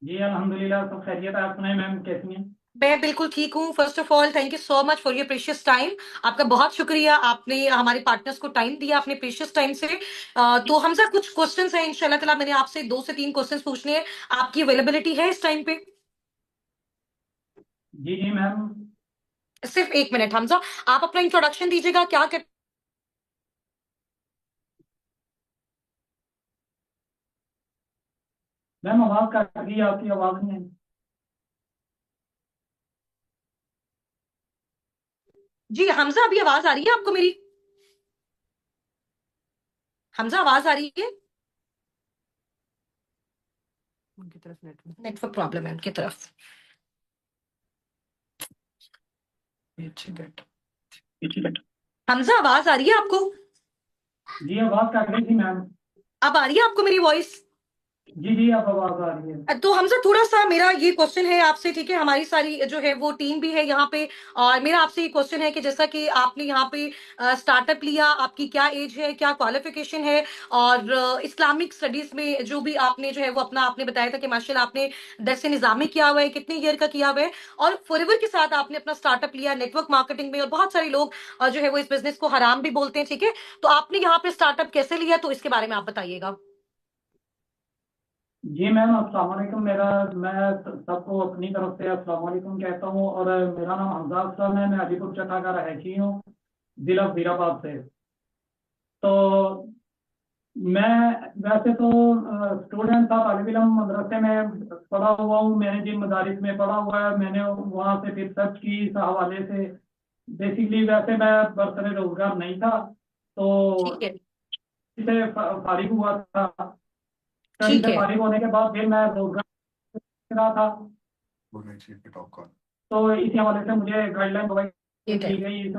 जी अल्हम्दुलिल्लाह सब खैरियत है। आप सुनाए मैम, कैसी हैं? मैं बिल्कुल ठीक हूँ। First of all thank you so much for your precious time. आपका बहुत शुक्रिया, आपने हमारे पार्टनर्स को टाइम दिया अपने प्रीशियस टाइम से। तो हमजा, कुछ क्वेश्चंस हैं इंशाल्लाह ताला, मैंने आपसे 2 से 3 क्वेश्चंस पूछने हैं। आपकी अवेलेबिलिटी है इस टाइम पे? जी जी मैम। सिर्फ 1 मिनट हमजा, आप अपना इंट्रोडक्शन दीजिएगा, क्या कर। मैम आवाज़ कट गई, आपकी आवाज़ नहीं है। जी हमजा, अभी आवाज आ रही है आपको मेरी? हमजा, आवाज आ रही है? उनकी तरफ नेटवर्क प्रॉब्लम है, उनकी तरफ। हमजा, आवाज आ रही है आपको? जी आवाज़ कट गई थी मैम। अब आ रही है आपको मेरी वॉइस? जी जी अब आवाज़ आ रही है। तो हमजा, थोड़ा सा मेरा ये क्वेश्चन है आपसे। ठीक है, हमारी सारी जो है वो टीम भी है यहाँ पे, और मेरा आपसे ये क्वेश्चन है कि जैसा कि आपने यहाँ पे स्टार्टअप लिया, आपकी क्या एज है, क्या क्वालिफिकेशन है, और इस्लामिक स्टडीज में जो भी आपने जो है वो अपना आपने बताया था कि माशाल्लाह आपने दरस निज़ामी किया हुआ है, कितने ईयर का किया हुआ है, और फॉरएवर के साथ आपने अपना स्टार्टअप लिया नेटवर्क मार्केटिंग में। और बहुत सारे लोग जो है वो इस बिजनेस को हराम भी बोलते हैं। ठीक है, तो आपने यहाँ पे स्टार्टअप कैसे लिया, तो इसके बारे में आप बताइएगा। जी मैम अस्सलाम वालेकुम। मैं सबको अपनी तरफ से अस्सलाम वालेकुम कहता हूँ। और मेरा नाम हमजा असलम है, मैं अलीपुर चट्टा का रहायशी हूँ, जिला वजीराबाद से। तो मैं वैसे तो स्टूडेंट था, तालिब इल्म, मदरसे में पढ़ा हुआ हूँ, मैंने जिन मदारिस में पढ़ा हुआ है मैंने वहाँ से फिर सर्च की इस हवाले से। बेसिकली वैसे मैं बरसरे रोजगार नहीं था, ठीक तो है। इससे फारिग हुआ था। स्टडी ठीक से है। फारिग होने के बाद फिर मैं रोजगार कर रहा था। तो इसी हवाले से मुझे गाइडलाइन प्रोवाइड ठीक है। की गई इस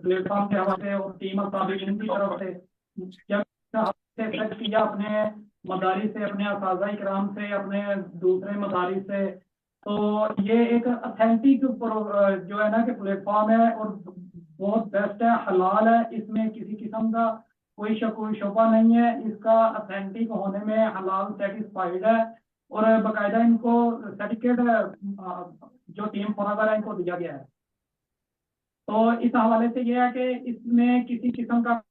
प्लेटफॉर्म के हवाले से और टीम असाबिकीन की तरफ से। जब से सर्च किया अपने मदारिस से, अपने असातिज़ा इकराम से, अपने दूसरे मदारिस से, तो ये एक अथेंटिक जो है ना कि प्लेटफॉर्म है, और बहुत बेस्ट है, हलाल है, इसमें किसी किस्म का कोई शुबा नहीं है। इसका अथेंटिक होने में हलाल सेटिस्फाइड है, और बाकायदा इनको सर्टिफिकेट जो टीम फॉरवर है इनको दिया गया है। तो इस हवाले से ये है कि इसमें किसी किस्म का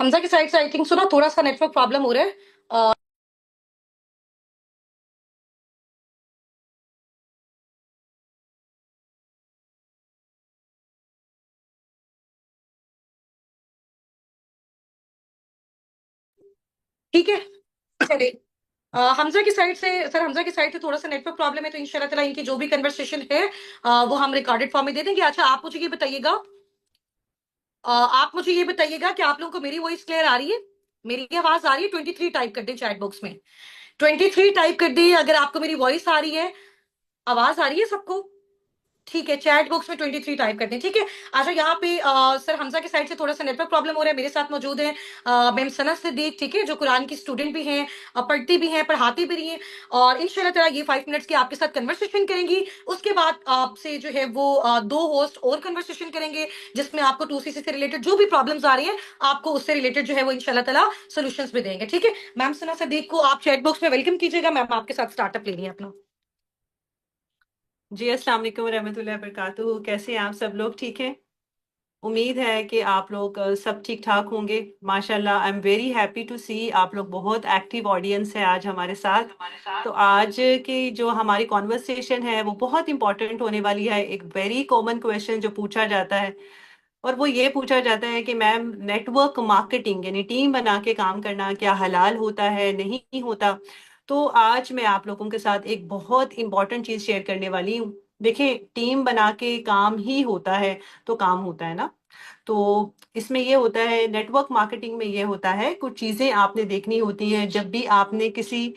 हमजा की साइड से आई थिंक सुना थोड़ा सा नेटवर्क प्रॉब्लम हो रहा है। ठीक है, चलिए। हमजा की साइड से सर, हमजा की साइड से थोड़ा सा नेटवर्क प्रॉब्लम है, तो इंशाल्लाह ताला इनकी जो भी कन्वर्सेशन है वो हम रिकॉर्डेड फॉर्म में दे देंगे। अच्छा, आप मुझे ये बताइएगा, कि आप लोगों को मेरी वॉइस क्लियर आ रही है? मेरी आवाज आ रही है? 23 टाइप कर दें चैट बॉक्स में, 23 टाइप कर दें अगर आपको मेरी वॉइस आ रही है। आवाज आ रही है सबको? ठीक है, चैट बॉक्स में 23 टाइप करते हैं, ठीक है। अच्छा, यहाँ पे सर हमजा की साइड से थोड़ा सा नेटवर्क प्रॉब्लम हो रहा है। मेरे साथ मौजूद है मैम सना सिद्दीक, ठीक है, जो कुरान की स्टूडेंट भी हैं, पढ़ती भी हैं, पढ़ाती भी रही हैं, और इंशाल्लाह ताला ये 5 मिनट्स की आपके साथ कन्वर्सेशन करेंगी। उसके बाद आपसे जो है वो दो होस्ट और कन्वर्सेशन करेंगे, जिसमें आपको 2CC से रिलेटेड जो भी प्रॉब्लम्स आ रही हैं, आपको उससे रिलेटेड जो है वो इंशाल्लाह ताला सोल्यूशंस भी देंगे, ठीक है। मैम सना सिद्दीक को आप चैट बॉक्स में वेलकम कीजिएगा। मैम आपके साथ स्टार्टअप ले रही है अपना। जी अस्सलाम वालेकुम रहमतुल्लाहि वबरकातुहू। कैसे हैं आप सब लोग? ठीक है, उम्मीद है कि आप लोग सब ठीक ठाक होंगे। माशाल्लाह, I am very happy to see आप लोग बहुत एक्टिव ऑडियंस है आज हमारे साथ। तो आज की जो हमारी कॉन्वर्सेशन है वो बहुत इंपॉर्टेंट होने वाली है। एक वेरी कॉमन क्वेश्चन जो पूछा जाता है, और वो ये पूछा जाता है कि मैम, नेटवर्क मार्केटिंग यानी टीम बना के काम करना क्या हलाल होता है, नहीं होता? तो आज मैं आप लोगों के साथ एक बहुत इंपॉर्टेंट चीज शेयर करने वाली हूँ। देखिए, टीम बना के काम ही होता है तो काम होता है ना। तो इसमें ये होता है, नेटवर्क मार्केटिंग में ये होता है, कुछ चीजें आपने देखनी होती हैं जब भी आपने किसी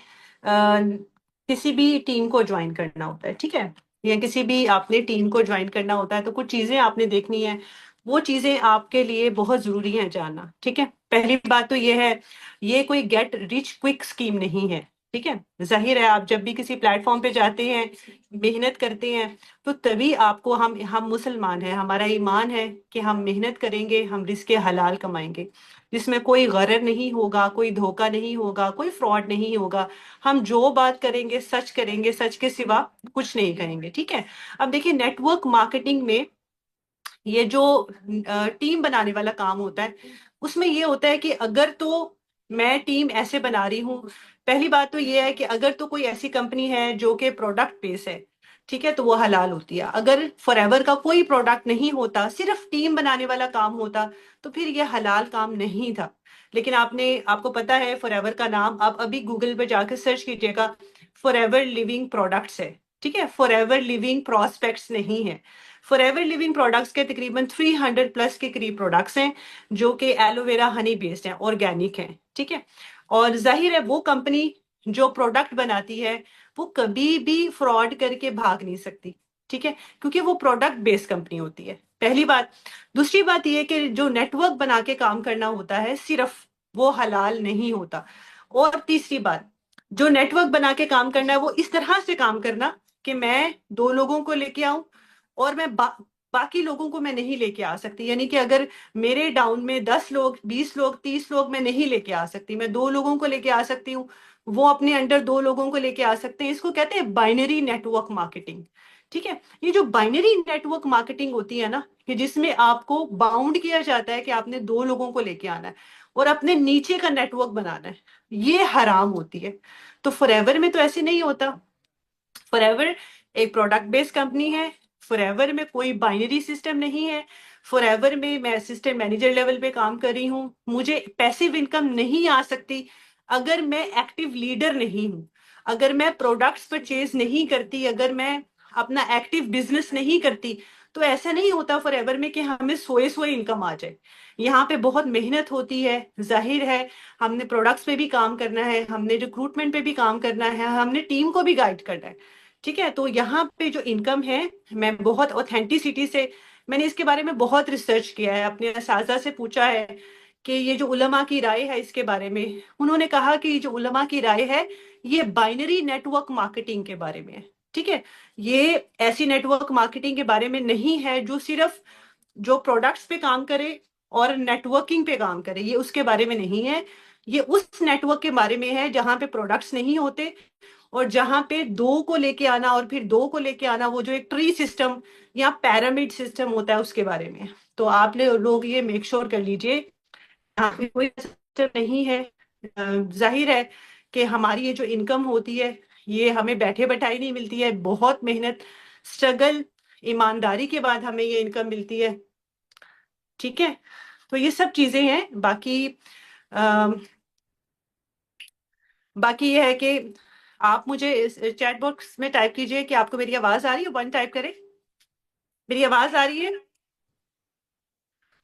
भी टीम को ज्वाइन करना होता है, ठीक है, या किसी भी आपने टीम को ज्वाइन करना होता है, तो कुछ चीजें आपने देखनी है। वो चीजें आपके लिए बहुत जरूरी है जानना, ठीक है। पहली बात तो ये है, ये कोई गेट रिच क्विक स्कीम नहीं है, ठीक है। जाहिर है, आप जब भी किसी प्लेटफॉर्म पे जाते हैं, मेहनत करते हैं, तो तभी आपको, हम मुसलमान हैं, हमारा ईमान है कि हम मेहनत करेंगे, हम रिस्क हलाल कमाएंगे, जिसमें कोई गरर नहीं होगा, कोई धोखा नहीं होगा, कोई फ्रॉड नहीं होगा। हम जो बात करेंगे सच करेंगे, सच के सिवा कुछ नहीं करेंगे, ठीक है। अब देखिए, नेटवर्क मार्केटिंग में ये जो टीम बनाने वाला काम होता है, उसमें ये होता है कि अगर तो मैं टीम ऐसे बना रही हूँ, पहली बात तो ये है कि अगर तो कोई ऐसी कंपनी है जो कि प्रोडक्ट बेस है, ठीक है, तो वो हलाल होती है। अगर फॉरएवर का कोई प्रोडक्ट नहीं होता, सिर्फ टीम बनाने वाला काम होता, तो फिर ये हलाल काम नहीं था। लेकिन आपको पता है, फॉरएवर का नाम आप अभी गूगल पे जाकर सर्च कीजिएगा, फॉरएवर लिविंग प्रोडक्ट्स है, ठीक है, फॉरएवर लिविंग प्रोस्पेक्ट्स नहीं है। फॉरएवर लिविंग प्रोडक्ट्स के तकरीबन 300 प्लस के करीब प्रोडक्ट्स हैं, जो कि एलोवेरा हनी बेस्ड हैं, ऑर्गेनिक हैं, ठीक है। और जाहिर है, वो कंपनी जो प्रोडक्ट बनाती है, वो कभी भी फ्रॉड करके भाग नहीं सकती, ठीक है, क्योंकि वो प्रोडक्ट बेस्ड कंपनी होती है, पहली बात। दूसरी बात ये कि जो नेटवर्क बना के काम करना होता है सिर्फ, वो हलाल नहीं होता। और तीसरी बात, जो नेटवर्क बना के काम करना है, वो इस तरह से काम करना कि मैं 2 लोगों को लेके आऊं, और बाकी लोगों को मैं नहीं लेके आ सकती। यानी कि अगर मेरे डाउन में 10 लोग, 20 लोग, 30 लोग मैं नहीं लेके आ सकती, मैं 2 लोगों को लेके आ सकती हूँ, वो अपने अंडर 2 लोगों को लेके आ सकते हैं। इसको कहते हैं बाइनरी नेटवर्क मार्केटिंग, ठीक है। ये जो बाइनरी नेटवर्क मार्केटिंग होती है ना, कि जिसमें आपको बाउंड किया जाता है कि आपने 2 लोगों को लेके आना है और अपने नीचे का नेटवर्क बनाना है, ये हराम होती है। तो फॉरएवर में तो ऐसे नहीं होता। फॉरएवर एक प्रोडक्ट बेस्ड कंपनी है, फॉरएवर में कोई बाइनरी सिस्टम नहीं है। फॉरएवर में मैं असिस्टेंट मैनेजर लेवल पे काम कर रही हूँ, मुझे पैसिव इनकम नहीं आ सकती अगर मैं एक्टिव लीडर नहीं हूँ, अगर मैं प्रोडक्ट्स परचेज नहीं करती, अगर मैं अपना एक्टिव बिजनेस नहीं करती। तो ऐसा नहीं होता फॉरएवर में कि हमें सोए सोए इनकम आ जाए। यहाँ पे बहुत मेहनत होती है, जाहिर है, हमने प्रोडक्ट्स पे भी काम करना है, हमने रिक्रूटमेंट पे भी काम करना है, हमने टीम को भी गाइड करना है, ठीक है। तो यहाँ पे जो इनकम है, मैं बहुत ऑथेंटिसिटी से, मैंने इसके बारे में बहुत रिसर्च किया है, अपने असातिज़ा से पूछा है कि ये जो उलमा की राय है इसके बारे में, उन्होंने कहा कि ये जो उलमा की राय है, ये बाइनरी नेटवर्क मार्केटिंग के बारे में है, ठीक है। ये ऐसी नेटवर्क मार्केटिंग के बारे में नहीं है जो सिर्फ जो प्रोडक्ट्स पे काम करे और नेटवर्किंग पे काम करे, ये उसके बारे में नहीं है। ये उस नेटवर्क के बारे में है जहां पे प्रोडक्ट्स नहीं होते, और जहां पे 2 को लेके आना और फिर 2 को लेके आना, वो जो एक ट्री सिस्टम या पैरामिड सिस्टम होता है, उसके बारे में। तो आप लोग ये मेक श्योर कर लीजिए यहाँ पे कोई सिस्टम नहीं है। जाहिर है कि हमारी ये जो इनकम होती है ये हमें बैठे बैठाई नहीं मिलती है, बहुत मेहनत, स्ट्रगल, ईमानदारी के बाद हमें ये इनकम मिलती है। ठीक है, तो ये सब चीजें हैं। बाकी ये है कि आप मुझे इस चैट बॉक्स में टाइप कीजिए कि आपको मेरी आवाज आ रही है, वन टाइप करें। मेरी आवाज आ रही है?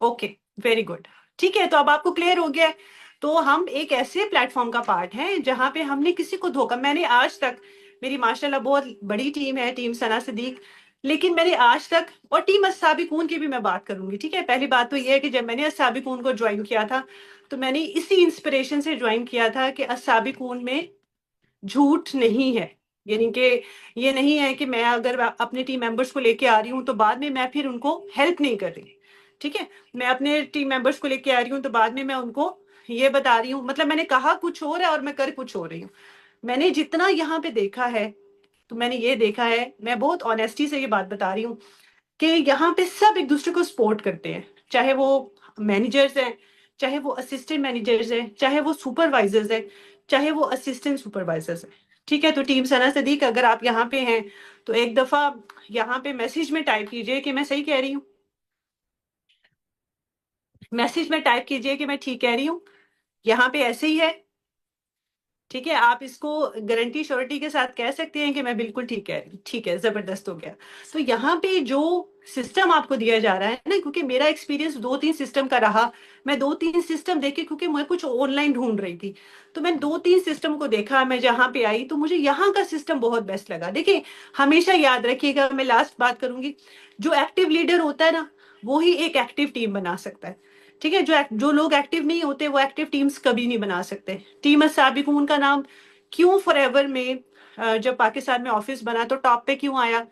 Okay, very good. ठीक है, तो अब आपको क्लियर हो गया है। तो हम एक ऐसे प्लेटफॉर्म का पार्ट है जहां पे हमने किसी को धोखा, मैंने आज तक, मेरी माशाल्लाह बहुत बड़ी टीम है, टीम सना सिद्दीक, लेकिन मैंने आज तक, और टीम अस्साबिकून की भी मैं बात करूंगी। ठीक है, पहली बात तो ये है कि जब मैंने अस्साबिकून को ज्वाइन किया था तो मैंने इसी इंस्पिरेशन से ज्वाइन किया था कि अस्साबिकून में झूठ नहीं है। यानी कि ये नहीं है कि मैं अगर अपने टीम मेंबर्स को लेके आ रही हूँ तो बाद में मैं फिर उनको हेल्प नहीं कर रही। ठीक है, मैं अपने टीम मेंबर्स को लेके आ रही हूँ तो बाद में मैं उनको ये बता रही हूँ, मतलब मैंने कहा कुछ और है और मैं कर कुछ हो रही हूँ। मैंने जितना यहाँ पे देखा है तो मैंने ये देखा है, मैं बहुत ऑनेस्टी से ये बात बता रही हूँ कि यहाँ पे सब एक दूसरे को सपोर्ट करते हैं, चाहे वो मैनेजर्स हैं, चाहे वो असिस्टेंट मैनेजर्स हैं, चाहे वो सुपरवाइजर्स हैं, चाहे वो असिस्टेंट सुपरवाइजर्स हैं। ठीक है, तो टीम सना सदीक अगर आप यहाँ पे हैं तो एक दफा यहाँ पे मैसेज में टाइप कीजिए कि मैं सही कह रही हूँ, मैसेज में टाइप कीजिए कि मैं ठीक कह रही हूँ, यहाँ पे ऐसे ही है। ठीक है, आप इसको गारंटी श्योरिटी के साथ कह सकते हैं कि मैं बिल्कुल ठीक कह रही हूँ। ठीक है, जबरदस्त हो गया। तो यहाँ पे जो सिस्टम आपको दिया जा रहा है ना, क्योंकि मेरा एक्सपीरियंस 2-3 सिस्टम का रहा, मैं 2-3 सिस्टम देखे, क्योंकि मैं कुछ ऑनलाइन ढूंढ रही थी तो मैं 2-3 सिस्टम को देखा, मैं जहाँ पे आई तो मुझे यहाँ का सिस्टम बहुत बेस्ट लगा। देखिए, हमेशा याद रखिएगा, मैं लास्ट बात करूंगी, जो एक्टिव लीडर होता है ना वो ही एक एक्टिव टीम बना सकता है। ठीक है, जो लोग एक्टिव नहीं होते वो एक्टिव टीम्स कभी नहीं बना सकते। टीम साबिकून का नाम क्यों फॉरएवर में जब पाकिस्तान में ऑफिस बना तो टॉप पे क्यों आया,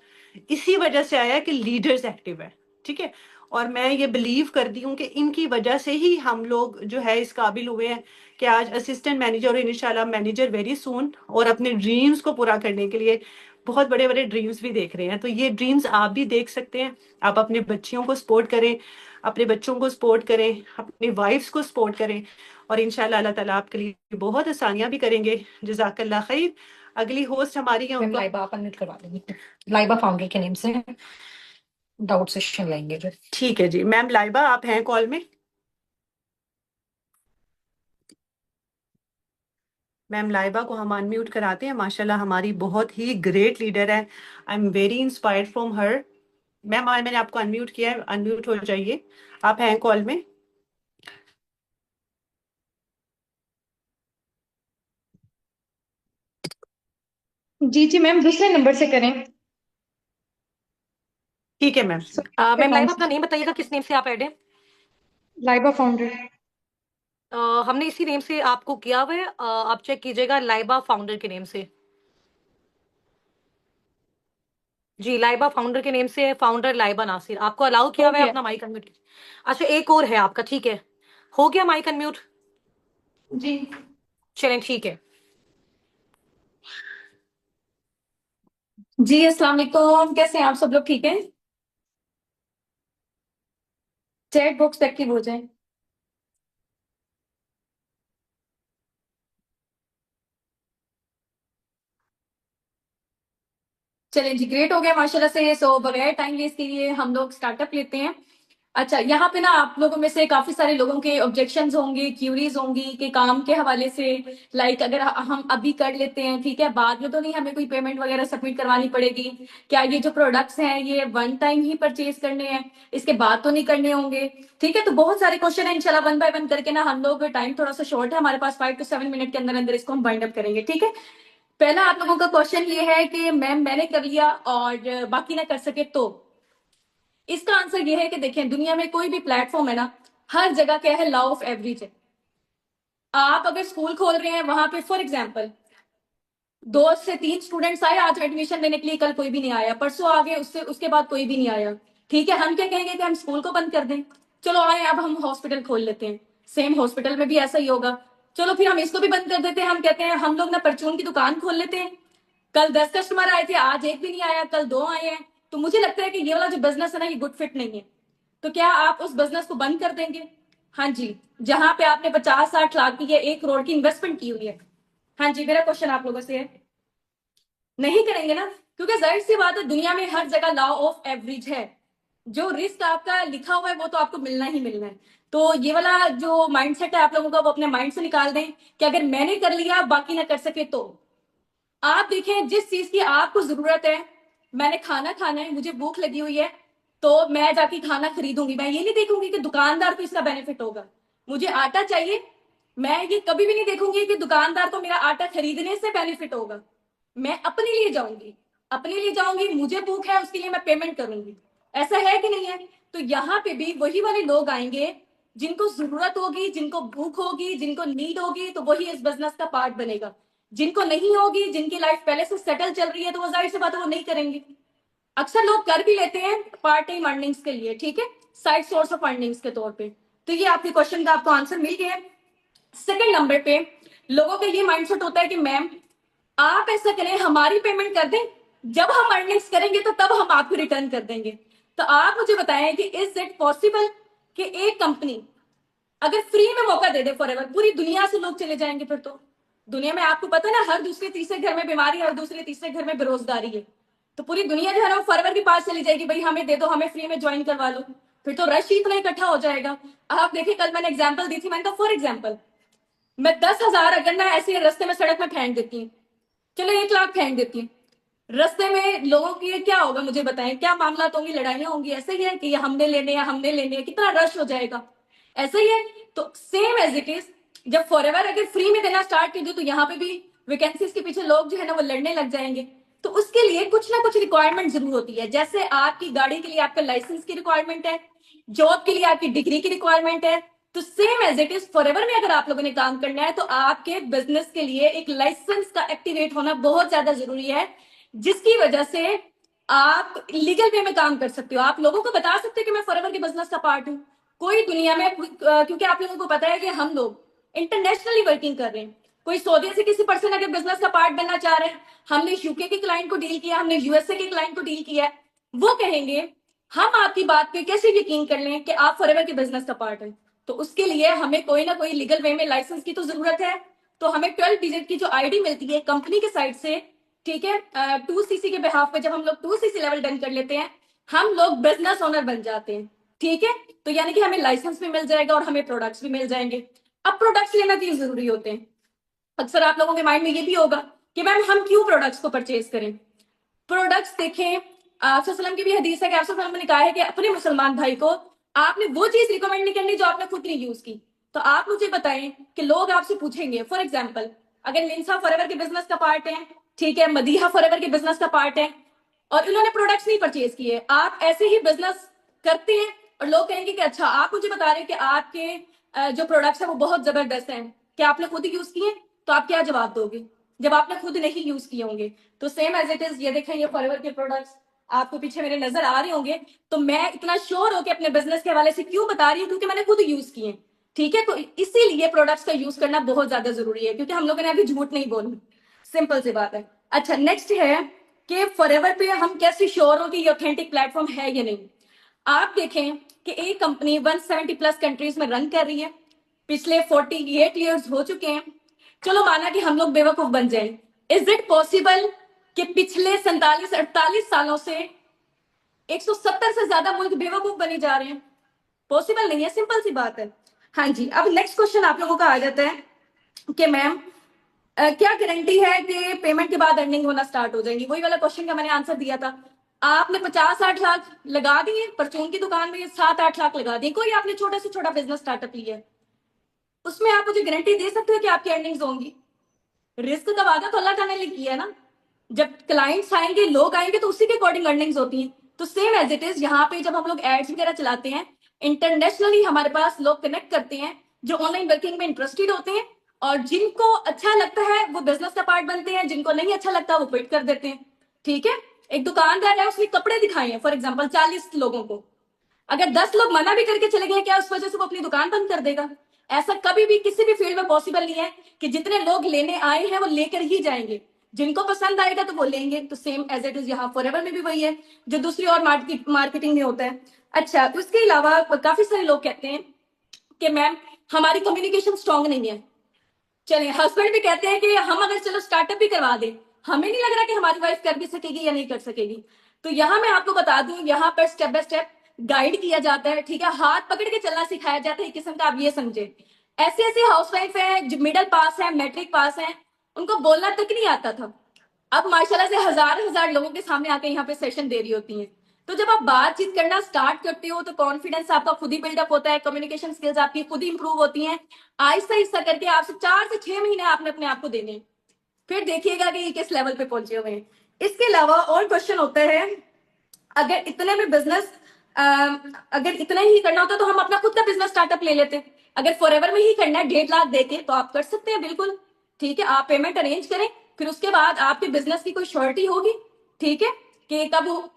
इसी वजह से आया कि लीडर्स एक्टिव है। ठीक है, और मैं ये बिलीव करती हूँ कि इनकी वजह से ही हम लोग जो है इस काबिल हुए हैं कि आज असिस्टेंट मैनेजर और इंशाल्लाह मैनेजर वेरी सून, और अपने ड्रीम्स को पूरा करने के लिए बहुत बड़े बड़े ड्रीम्स भी देख रहे हैं। तो ये ड्रीम्स आप भी देख सकते हैं। आप अपने बच्चियों को सपोर्ट करें, अपने बच्चों को सपोर्ट करें, अपनी वाइफ्स को सपोर्ट करें, और इंशाल्लाह अल्लाह ताला आपके लिए बहुत आसानियां भी करेंगे। जज़ाकल्लाह खैर। अगली होस्ट हमारी है, मैम उनको लाइबा आप अनम्यूट करवा देंगे, लाइबा फाउंडर के नेम से डाउट सेशन लेंगे जो। ठीक है जी, मैम लाइबा आप हैं कॉल में? मैम लाइबा को हम अनम्यूट कराते हैं। माशाल्लाह हमारी बहुत ही ग्रेट लीडर है, I am very inspired from her. Ma'am मैंने आपको अनम्यूट किया है, अनम्यूट हो जाइए, आप हैं कॉल में। जी जी मैम, दूसरे नंबर से करें। ठीक है मैम। मैम लाइबा अपना नेम बताइएगा, किस नेम से आप ऐड हैं? लाइबा फाउंडर। हमने इसी नेम से आपको किया हुआ है, आप चेक कीजिएगा लाइबा फाउंडर के नेम से। जी, लाइबा फाउंडर के नेम से है, फाउंडर लाइबा नासिर। आपको अलाउ किया हुआ है अपना माइक अनम्यूट। अच्छा, एक और है आपका, ठीक है, हो गया माइक अनम्यूट? जी चलें, ठीक है। जी, अस्सलाम वालेकुम, कैसे हैं आप सब लोग? ठीक हैं? चैट बॉक्स एक्टिव हो जाए। चलें जी, ग्रेट हो गया माशाल्लाह से। सो बगैर टाइम वेस्ट किए हम लोग स्टार्टअप लेते हैं। अच्छा, यहाँ पे ना आप लोगों में से काफी सारे लोगों के ऑब्जेक्शंस होंगे, क्यूरीज होंगी कि काम के हवाले से, लाइक अगर हम अभी कर लेते हैं, ठीक है, बाद में तो नहीं हमें कोई पेमेंट वगैरह सबमिट करवानी पड़ेगी? क्या ये जो प्रोडक्ट्स हैं ये वन टाइम ही परचेज करने हैं, इसके बाद तो नहीं करने होंगे? ठीक है, तो बहुत सारे क्वेश्चन है, इंशाल्लाह वन बाय वन करके ना हम लोग, टाइम थोड़ा सा शॉर्ट है हमारे पास, 5 to 7 मिनट के अंदर अंदर इसको हम बाइंड अप करेंगे। ठीक है, पहला आप लोगों का क्वेश्चन ये है कि मैम मैंने कर लिया और बाकी ना कर सके तो? इसका आंसर ये है कि देखें, दुनिया में कोई भी प्लेटफॉर्म है ना, हर जगह क्या है, लॉ ऑफ एवरेज है। आप अगर स्कूल खोल रहे हैं, वहां पे फॉर एग्जाम्पल 2 से 3 स्टूडेंट्स आए आज एडमिशन लेने के लिए, कल कोई भी नहीं आया, परसों आ गए, उससे उसके बाद कोई भी नहीं आया। ठीक है, हम क्या कहेंगे कि हम स्कूल को बंद कर दें? चलो आए, अब हम हॉस्पिटल खोल लेते हैं, सेम हॉस्पिटल में भी ऐसा ही होगा। चलो फिर हम इसको भी बंद कर देते हैं, हम कहते हैं हम लोग ना परचून की दुकान खोल लेते हैं। कल 10 कस्टमर आए थे, आज एक भी नहीं आया, कल 2 आए हैं। तो मुझे लगता है कि ये वाला जो बिजनेस है ना, ये गुड फिट नहीं है। तो क्या आप उस बिजनेस को बंद कर देंगे? हाँ जी, जहां पे आपने 50-60 लाख की या 1 करोड़ की इन्वेस्टमेंट की हुई है। हाँ जी, मेरा क्वेश्चन आप लोगों से है, नहीं करेंगे ना? क्योंकि जाहिर सी बात है, दुनिया में हर जगह लॉ ऑफ एवरेज है। जो रिस्क आपका लिखा हुआ है वो तो आपको मिलना ही मिलना है। तो ये वाला जो माइंडसेट है आप लोगों का, वो अपने माइंड से निकाल दें कि अगर मैंने कर लिया बाकी ना कर सके तो। आप देखें, जिस चीज की आपको जरूरत है, मैंने खाना खाना है, मुझे भूख लगी हुई है, तो मैं जाके खाना खरीदूंगी। मैं ये नहीं देखूंगी कि दुकानदार को इसका बेनिफिट होगा। मुझे आटा चाहिए, मैं ये कभी भी नहीं देखूंगी कि दुकानदार को मेरा आटा खरीदने से बेनिफिट होगा। मैं अपने लिए जाऊंगी, अपने लिए जाऊंगी, मुझे भूख है उसके लिए मैं पेमेंट करूंगी। ऐसा है कि नहीं है? तो यहाँ पे भी वही वाले लोग आएंगे जिनको जरूरत होगी, जिनको भूख होगी, जिनको नीड होगी, तो वही इस बिजनेस का पार्ट बनेगा। जिनको नहीं होगी, जिनकी लाइफ पहले से सेटल चल रही है, तो वो जाहिर सी बात है वो नहीं करेंगे। अक्सर लोग कर भी लेते हैं पार्ट टाइम अर्निंग्स के लिए, ठीक है, साइड सोर्स ऑफ अर्निंग्स के तौर पे। तो ये आपके क्वेश्चन का आपको आंसर मिल गया है। सेकंड नंबर पे लोगों का ये माइंडसेट होता है कि मैम आप ऐसा करें, हमारी पेमेंट कर दें, जब हम अर्निंग्स करेंगे तो तब हम आपको रिटर्न कर देंगे। तो आप मुझे बताएं कि इज इट पॉसिबल कि एक कंपनी अगर फ्री में मौका दे दे फॉरएवर, पूरी दुनिया से लोग चले जाएंगे? फिर तो दुनिया में आपको पता है ना, हर दूसरे तीसरे घर में बीमारी है, हर दूसरे तीसरे घर में बेरोजगारी है। तो पूरी दुनिया जो है ना वो फॉरएवर के पास चली जाएगी, भाई हमें दे दो, हमें फ्री में ज्वाइन करवा लो। फिर तो रश ही इतना इकट्ठा हो जाएगा। आप देखिए, कल मैंने एग्जाम्पल दी थी, मैंने कहा फॉर एग्जाम्पल मैं 10,000 अगर ना ऐसे रास्ते में सड़क में फेंक देती हूँ, चलो 1 लाख फेंक देती हूँ, रास्ते में लोगों की क्या होगा मुझे बताएं? क्या मामला होंगी, लड़ाइयां होंगी? ऐसा ही है कि हमने लेने हैं, हमने लेने हैं, कितना रश हो जाएगा। ऐसा ही है। तो सेम एज इट इज, जब फॉरएवर अगर फ्री में देना स्टार्ट कर दो, तो यहाँ पे भी वैकेंसीज के पीछे लोग जो है ना वो लड़ने लग जाएंगे। तो उसके लिए कुछ ना कुछ रिक्वायरमेंट जरूर होती है। जैसे आपकी गाड़ी के लिए आपका लाइसेंस की रिक्वायरमेंट है, जॉब के लिए आपकी डिग्री की रिक्वायरमेंट है। तो same as it is forever में अगर आप लोगों ने काम करना है, तो आपके बिजनेस के लिए एक लाइसेंस का एक्टिवेट होना बहुत ज्यादा जरूरी है, जिसकी वजह से आप लीगल वे में काम कर सकते हो। आप लोगों को बता सकते हो कि मैं फॉरएवर के बिजनेस का पार्ट हूँ। कोई दुनिया में क्योंकि आप लोगों को पता है कि हम लोग इंटरनेशनली वर्किंग कर रहे हैं। कोई सऊदी से किसी पर्सन अगर बिजनेस का पार्ट बनना चाह रहे हैं, हमने यूके के क्लाइंट को डील किया, हमने यूएसए के क्लाइंट को डील किया है, वो कहेंगे हम आपकी बात पे कैसे यकीन कर लें कि आप फॉरएवर के बिजनेस का पार्ट है। तो उसके लिए हमें कोई ना कोई लीगल वे में लाइसेंस की तो जरूरत है। तो हमें 12 डिजिट की जो आईडी मिलती है कंपनी के साइड से, ठीक है, 2cc के बिहाफ पे जब हम लोग 2cc लेवल डन कर लेते हैं, हम लोग बिजनेस ओनर बन जाते हैं। ठीक है, तो यानी कि हमें लाइसेंस भी मिल जाएगा और हमें प्रोडक्ट्स भी मिल जाएंगे। अब प्रोडक्ट्स लेना क्यों जरूरी होते हैं? अक्सर आप लोगों के माइंड में ये भी होगा कि मैम हम क्यों प्रोडक्ट्स को परचेज करें? प्रोडक्ट्स देखें, सल्लम की भी हदीस है कि आप ने कहा है कि अपने मुसलमान भाई को आपने वो चीज रिकमेंड नहीं करनी जो आपने खुद नहीं यूज की। तो आप मुझे बताएं कि लोग आपसे पूछेंगे, फॉर एग्जाम्पल अगर लिंसा फॉरएवर के बिजनेस का पार्ट है, ठीक है, मदीहा फॉरएवर के बिजनेस का पार्ट है, और इन्होंने प्रोडक्ट्स नहीं परचेज किए, आप ऐसे ही बिजनेस करते हैं, और लोग कहेंगे कि अच्छा आप मुझे बता रहे हैं कि आपके जो प्रोडक्ट्स है वो बहुत जबरदस्त हैं, क्या आपने खुद यूज किए? तो आप क्या जवाब दोगे जब आपने खुद नहीं यूज किए होंगे? तो सेम एज इट इज, ये देखें, ये फॉरएवर के प्रोडक्ट्स आपको पीछे मेरे नजर आ रहे होंगे। तो मैं इतना श्योर होकर अपने बिजनेस के हवाले से क्यों बता रही हूँ? क्योंकि मैंने खुद यूज किए। ठीक है, तो इसीलिए प्रोडक्ट्स का यूज करना बहुत ज्यादा जरूरी है, क्योंकि हम लोगों ने अभी झूठ नहीं बोलना। सिंपल सी बात है। अच्छा, नेक्स्ट है कि फॉरएवर पे हम कैसे श्योर हो कि ये ऑथेंटिक प्लेटफॉर्म है या नहीं। आप देखें कि एक कंपनी 170 प्लस कंट्रीज में रन कर रही है, पिछले 48 ईयर्स हो चुके हैं। चलो माना कि हम लोग बेवकूफ बन जाए, इज इट पॉसिबल कि पिछले 47-48 सालों से 170 से ज्यादा मुल्क बेवकूफ बने जा रहे हैं? पॉसिबल नहीं है, सिंपल सी बात है। हाँ जी, अब नेक्स्ट क्वेश्चन आप लोगों का आ जाता है कि मैम क्या गारंटी है कि पेमेंट के बाद अर्निंग होना स्टार्ट हो जाएंगी? वही वाला क्वेश्चन का मैंने आंसर दिया था। आपने 50-60 लाख लगा दिए परचून की दुकान में, 7-8 लाख लगा दिए, कोई आपने छोटा से छोटा बिजनेस स्टार्टअप लिया है, उसमें आप मुझे गारंटी दे सकते हो कि आपकी अर्निंग्स होंगी? रिस्क का वादा तो अल्लाह ताला ने किया है ना। जब क्लाइंट्स आएंगे, लोग आएंगे, तो उसी के अकॉर्डिंग अर्निंग्स होती हैं। तो सेम एज इट इज यहाँ पे जब हम लोग एड्स वगैरह चलाते हैं, इंटरनेशनली हमारे पास लोग कनेक्ट करते हैं जो ऑनलाइन वर्किंग में इंटरेस्टेड होते हैं, और जिनको अच्छा लगता है वो बिजनेस का पार्ट बनते हैं, जिनको नहीं अच्छा लगता वो क्विट कर देते हैं। ठीक है, एक दुकानदार है, उसने कपड़े दिखाए हैं फॉर एग्जाम्पल 40 लोगों को, अगर 10 लोग मना भी करके चले गए, क्या उस वजह से वो अपनी दुकान बंद कर देगा? ऐसा कभी भी किसी भी फील्ड में पॉसिबल नहीं है कि जितने लोग लेने आए हैं वो लेकर ही जाएंगे, जिनको पसंद आएगा तो वो लेंगे। तो सेम एज इट इज यहाँ फॉरएवर में भी वही है जो दूसरी और मार्केटिंग में होता है। अच्छा, उसके अलावा काफी सारे लोग कहते हैं कि मैम हमारी कम्युनिकेशन स्ट्रांग नहीं है। चलिए, हस्बैंड भी कहते हैं कि हम अगर चलो स्टार्टअप भी करवा दें, हमें नहीं लग रहा कि हमारी वाइफ कर भी सकेगी या नहीं कर सकेगी। तो यहाँ मैं आपको बता दूं, यहाँ पर स्टेप बाय स्टेप गाइड किया जाता है, ठीक है, हाथ पकड़ के चलना सिखाया जाता है, एक किस्म का आप ये समझे। ऐसी ऐसी हाउसवाइफ है जो मिडिल पास है, मैट्रिक पास है, उनको बोलना तक नहीं आता था, अब माशाल्लाह से हजार हजार लोगों के सामने आके यहाँ पे सेशन दे रही होती हैं। तो जब आप बातचीत करना स्टार्ट करते हो तो कॉन्फिडेंस आपका खुद ही बिल्डअप होता है, कम्युनिकेशन स्किल्स आपकी खुद ही इंप्रूव होती हैं। आहिस्ता आहिस्ता करके आपसे 4 से 6 महीने आपने अपने आप को देने हैं। फिर देखिएगा कि ये किस लेवल पे पहुंचे हुए हैं। इसके अलावा और क्वेश्चन होता है, अगर इतने में बिजनेस अगर इतना ही करना होता तो हम अपना खुद का बिजनेस स्टार्टअप ले लेते। अगर फॉरएवर में ही करना है 1.5 लाख देके तो आप कर सकते हैं, बिल्कुल ठीक है, आप पेमेंट अरेंज करें, फिर उसके बाद आपके बिजनेस की कोई श्योरिटी होगी, ठीक है, कि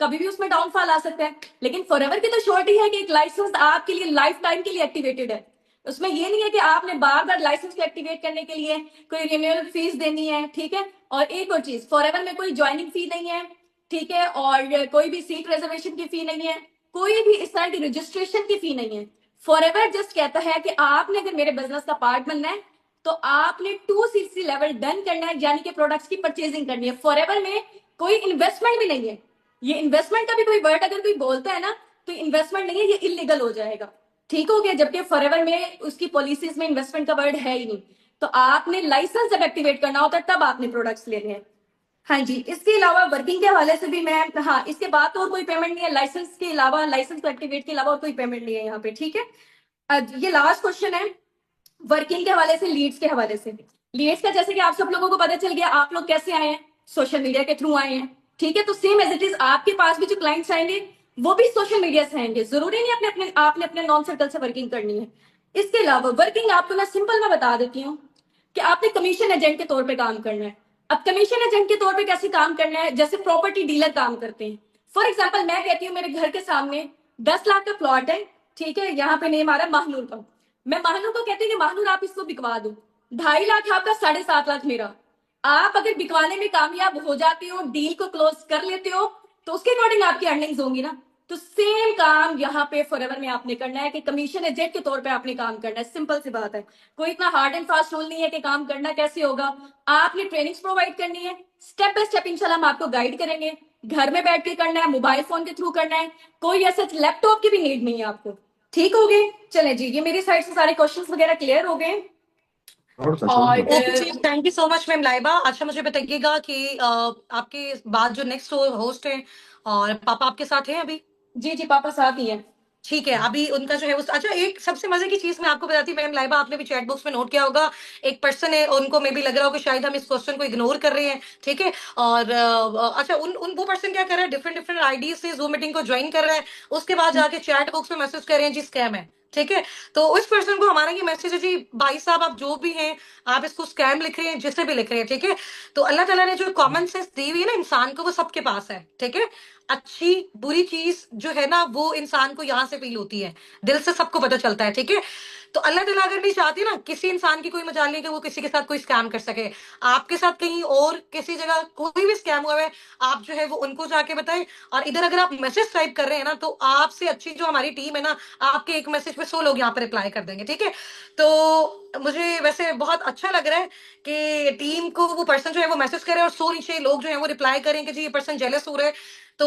कभी भी उसमें डाउनफॉल आ सकता है, लेकिन फॉरएवर की तो श्योरिटी है कि एक लाइसेंस आपके लिए लाइफ टाइम के लिए एक्टिवेटेड है। उसमें ये नहीं है कि आपने बार बार लाइसेंस को एक्टिवेट करने के लिए कोई रिन्यूअल फीस देनी है, ठीक है। और एक और चीज, फॉरएवर में कोई ज्वाइनिंग फी नहीं है, ठीक है, और कोई भी सीट रिजर्वेशन की फी नहीं है, कोई भी इस तरह की रजिस्ट्रेशन की फी नहीं है। फॉरएवर जस्ट कहता है कि आपने अगर मेरे बिजनेस का पार्ट बनना है तो आपने 2 CC लेवल डन करना है, यानी कि प्रोडक्ट्स की परचेजिंग करनी है। फॉरएवर में कोई इन्वेस्टमेंट भी नहीं है, ये इन्वेस्टमेंट का भी कोई वर्ड अगर कोई बोलता है ना तो इन्वेस्टमेंट नहीं है, ये इलीगल हो जाएगा, ठीक हो गया। जबकि फॉरएवर में उसकी पॉलिसीज में इन्वेस्टमेंट का वर्ड है ही नहीं। तो आपने लाइसेंस जब एक्टिवेट करना होता है तब आपने प्रोडक्ट्स लेने हैं। हाँ जी, इसके अलावा वर्किंग के हवाले से भी मैं, हाँ, इसके बाद तो और कोई पेमेंट नहीं है, लाइसेंस के अलावा, लाइसेंस को एक्टिवेट के अलावा और कोई पेमेंट नहीं है यहाँ पे, ठीक है। ये लास्ट क्वेश्चन है वर्किंग के हवाले से, लीड्स के हवाले से। लीड्स का जैसे कि आप सब लोगों को पता चल गया, आप लोग कैसे आए हैं, सोशल मीडिया के थ्रू आए हैं, ठीक है। तो सेम एज इट इज आपके पास भी जो क्लाइंट्स आएंगे वो भी सोशल मीडिया से आएंगे, जरूरी नहीं आपने अपने नॉन सर्कल से वर्किंग करनी है। इसके अलावा वर्किंग आपको मैं सिंपल में बता देती हूँ कि आपने कमीशन एजेंट के तौर पे काम करना है। अब कमीशन एजेंट के तौर पे कैसे काम करना है, जैसे प्रॉपर्टी डीलर काम करते हैं। फॉर एग्जाम्पल मैं कहती हूँ मेरे घर के सामने 10 लाख का प्लॉट है, ठीक है, यहाँ पे नेम आ रहा है महानूर का, मैं महानूर को कहती हूँ कि महानूर आप इसको बिकवा दो, 2.5 लाख आपका, 7.5 लाख मेरा। आप अगर बिकवाने में कामयाब हो जाते हो, डील को क्लोज कर लेते हो, तो उसके अकॉर्डिंग आपकी अर्निंग्स होंगी ना। तो सेम काम यहाँ पे फॉरएवर में आपने करना है कि कमीशन एजेंट के तौर पे आपने काम करना है, सिंपल सी बात है। कोई इतना हार्ड एंड फास्ट रूल नहीं है कि काम करना कैसे होगा। आपने ट्रेनिंग्स प्रोवाइड करनी है, स्टेप बाय स्टेप इंशाल्लाह हम आपको गाइड करेंगे। घर में बैठ के करना है, मोबाइल फोन के थ्रू करना है, कोई ऐसा लैपटॉप की भी नीड नहीं है आपको, ठीक हो गए। चले जी, ये मेरी साइड से सारे क्वेश्चंस वगैरह क्लियर हो गए। और thank you so much ma'am Laiba. अच्छा मुझे बताइएगा कि आपके बाद जो नेक्स्ट होस्ट है और पापा आपके साथ हैं अभी? जी जी, पापा साथ ही हैं। ठीक है, अभी उनका जो है अच्छा, एक सबसे मजे की चीज मैं आपको बताती हूँ मैम लाइबा, आपने भी चैट बॉक्स में नोट किया होगा, एक पर्सन है, उनको मे भी लग रहा हो कि शायद हम इस क्वेश्चन को इग्नोर कर रहे हैं, ठीक है। और अच्छा, उन वो पर्सन क्या कर रहा है, डिफरेंट डिफरेंट आईडी से जूम मीटिंग को ज्वाइन कर रहा है, उसके बाद जाके चैट बॉक्स में मैसेज कर रहे हैं जी स्कैम है, ठीक है। तो उस पर्सन को हमारा ये मैसेज है जी, भाई साहब आप जो भी हैं, आप इसको स्कैम लिख रहे हैं, जिसे भी लिख रहे हैं, ठीक है। तो अल्लाह ताला ने जो कॉमन सेंस दी हुई है ना इंसान को, वो सबके पास है, ठीक है। अच्छी बुरी चीज जो है ना वो इंसान को यहाँ से फील होती है, दिल से सबको पता चलता है, ठीक है। तो अल्लाह ताला अगर नहीं चाहती ना किसी इंसान की कोई मजाल नहीं कि वो किसी के साथ कोई स्कैम कर सके, आपके साथ कहीं और किसी जगह कोई भी स्कैम हुआ है, आप जो है वो उनको जाके बताएं। और इधर अगर आप मैसेज टाइप कर रहे हैं ना, तो आपसे अच्छी जो हमारी टीम है ना, आपके एक मैसेज पे 100 लोग यहाँ पे रिप्लाई कर देंगे, ठीक है। तो मुझे वैसे बहुत अच्छा लग रहा है कि टीम को वो पर्सन जो है वो मैसेज करे और 100 नीचे लोग जो है वो रिप्लाई करें कि जी ये पर्सन जेलस हो रहा है। तो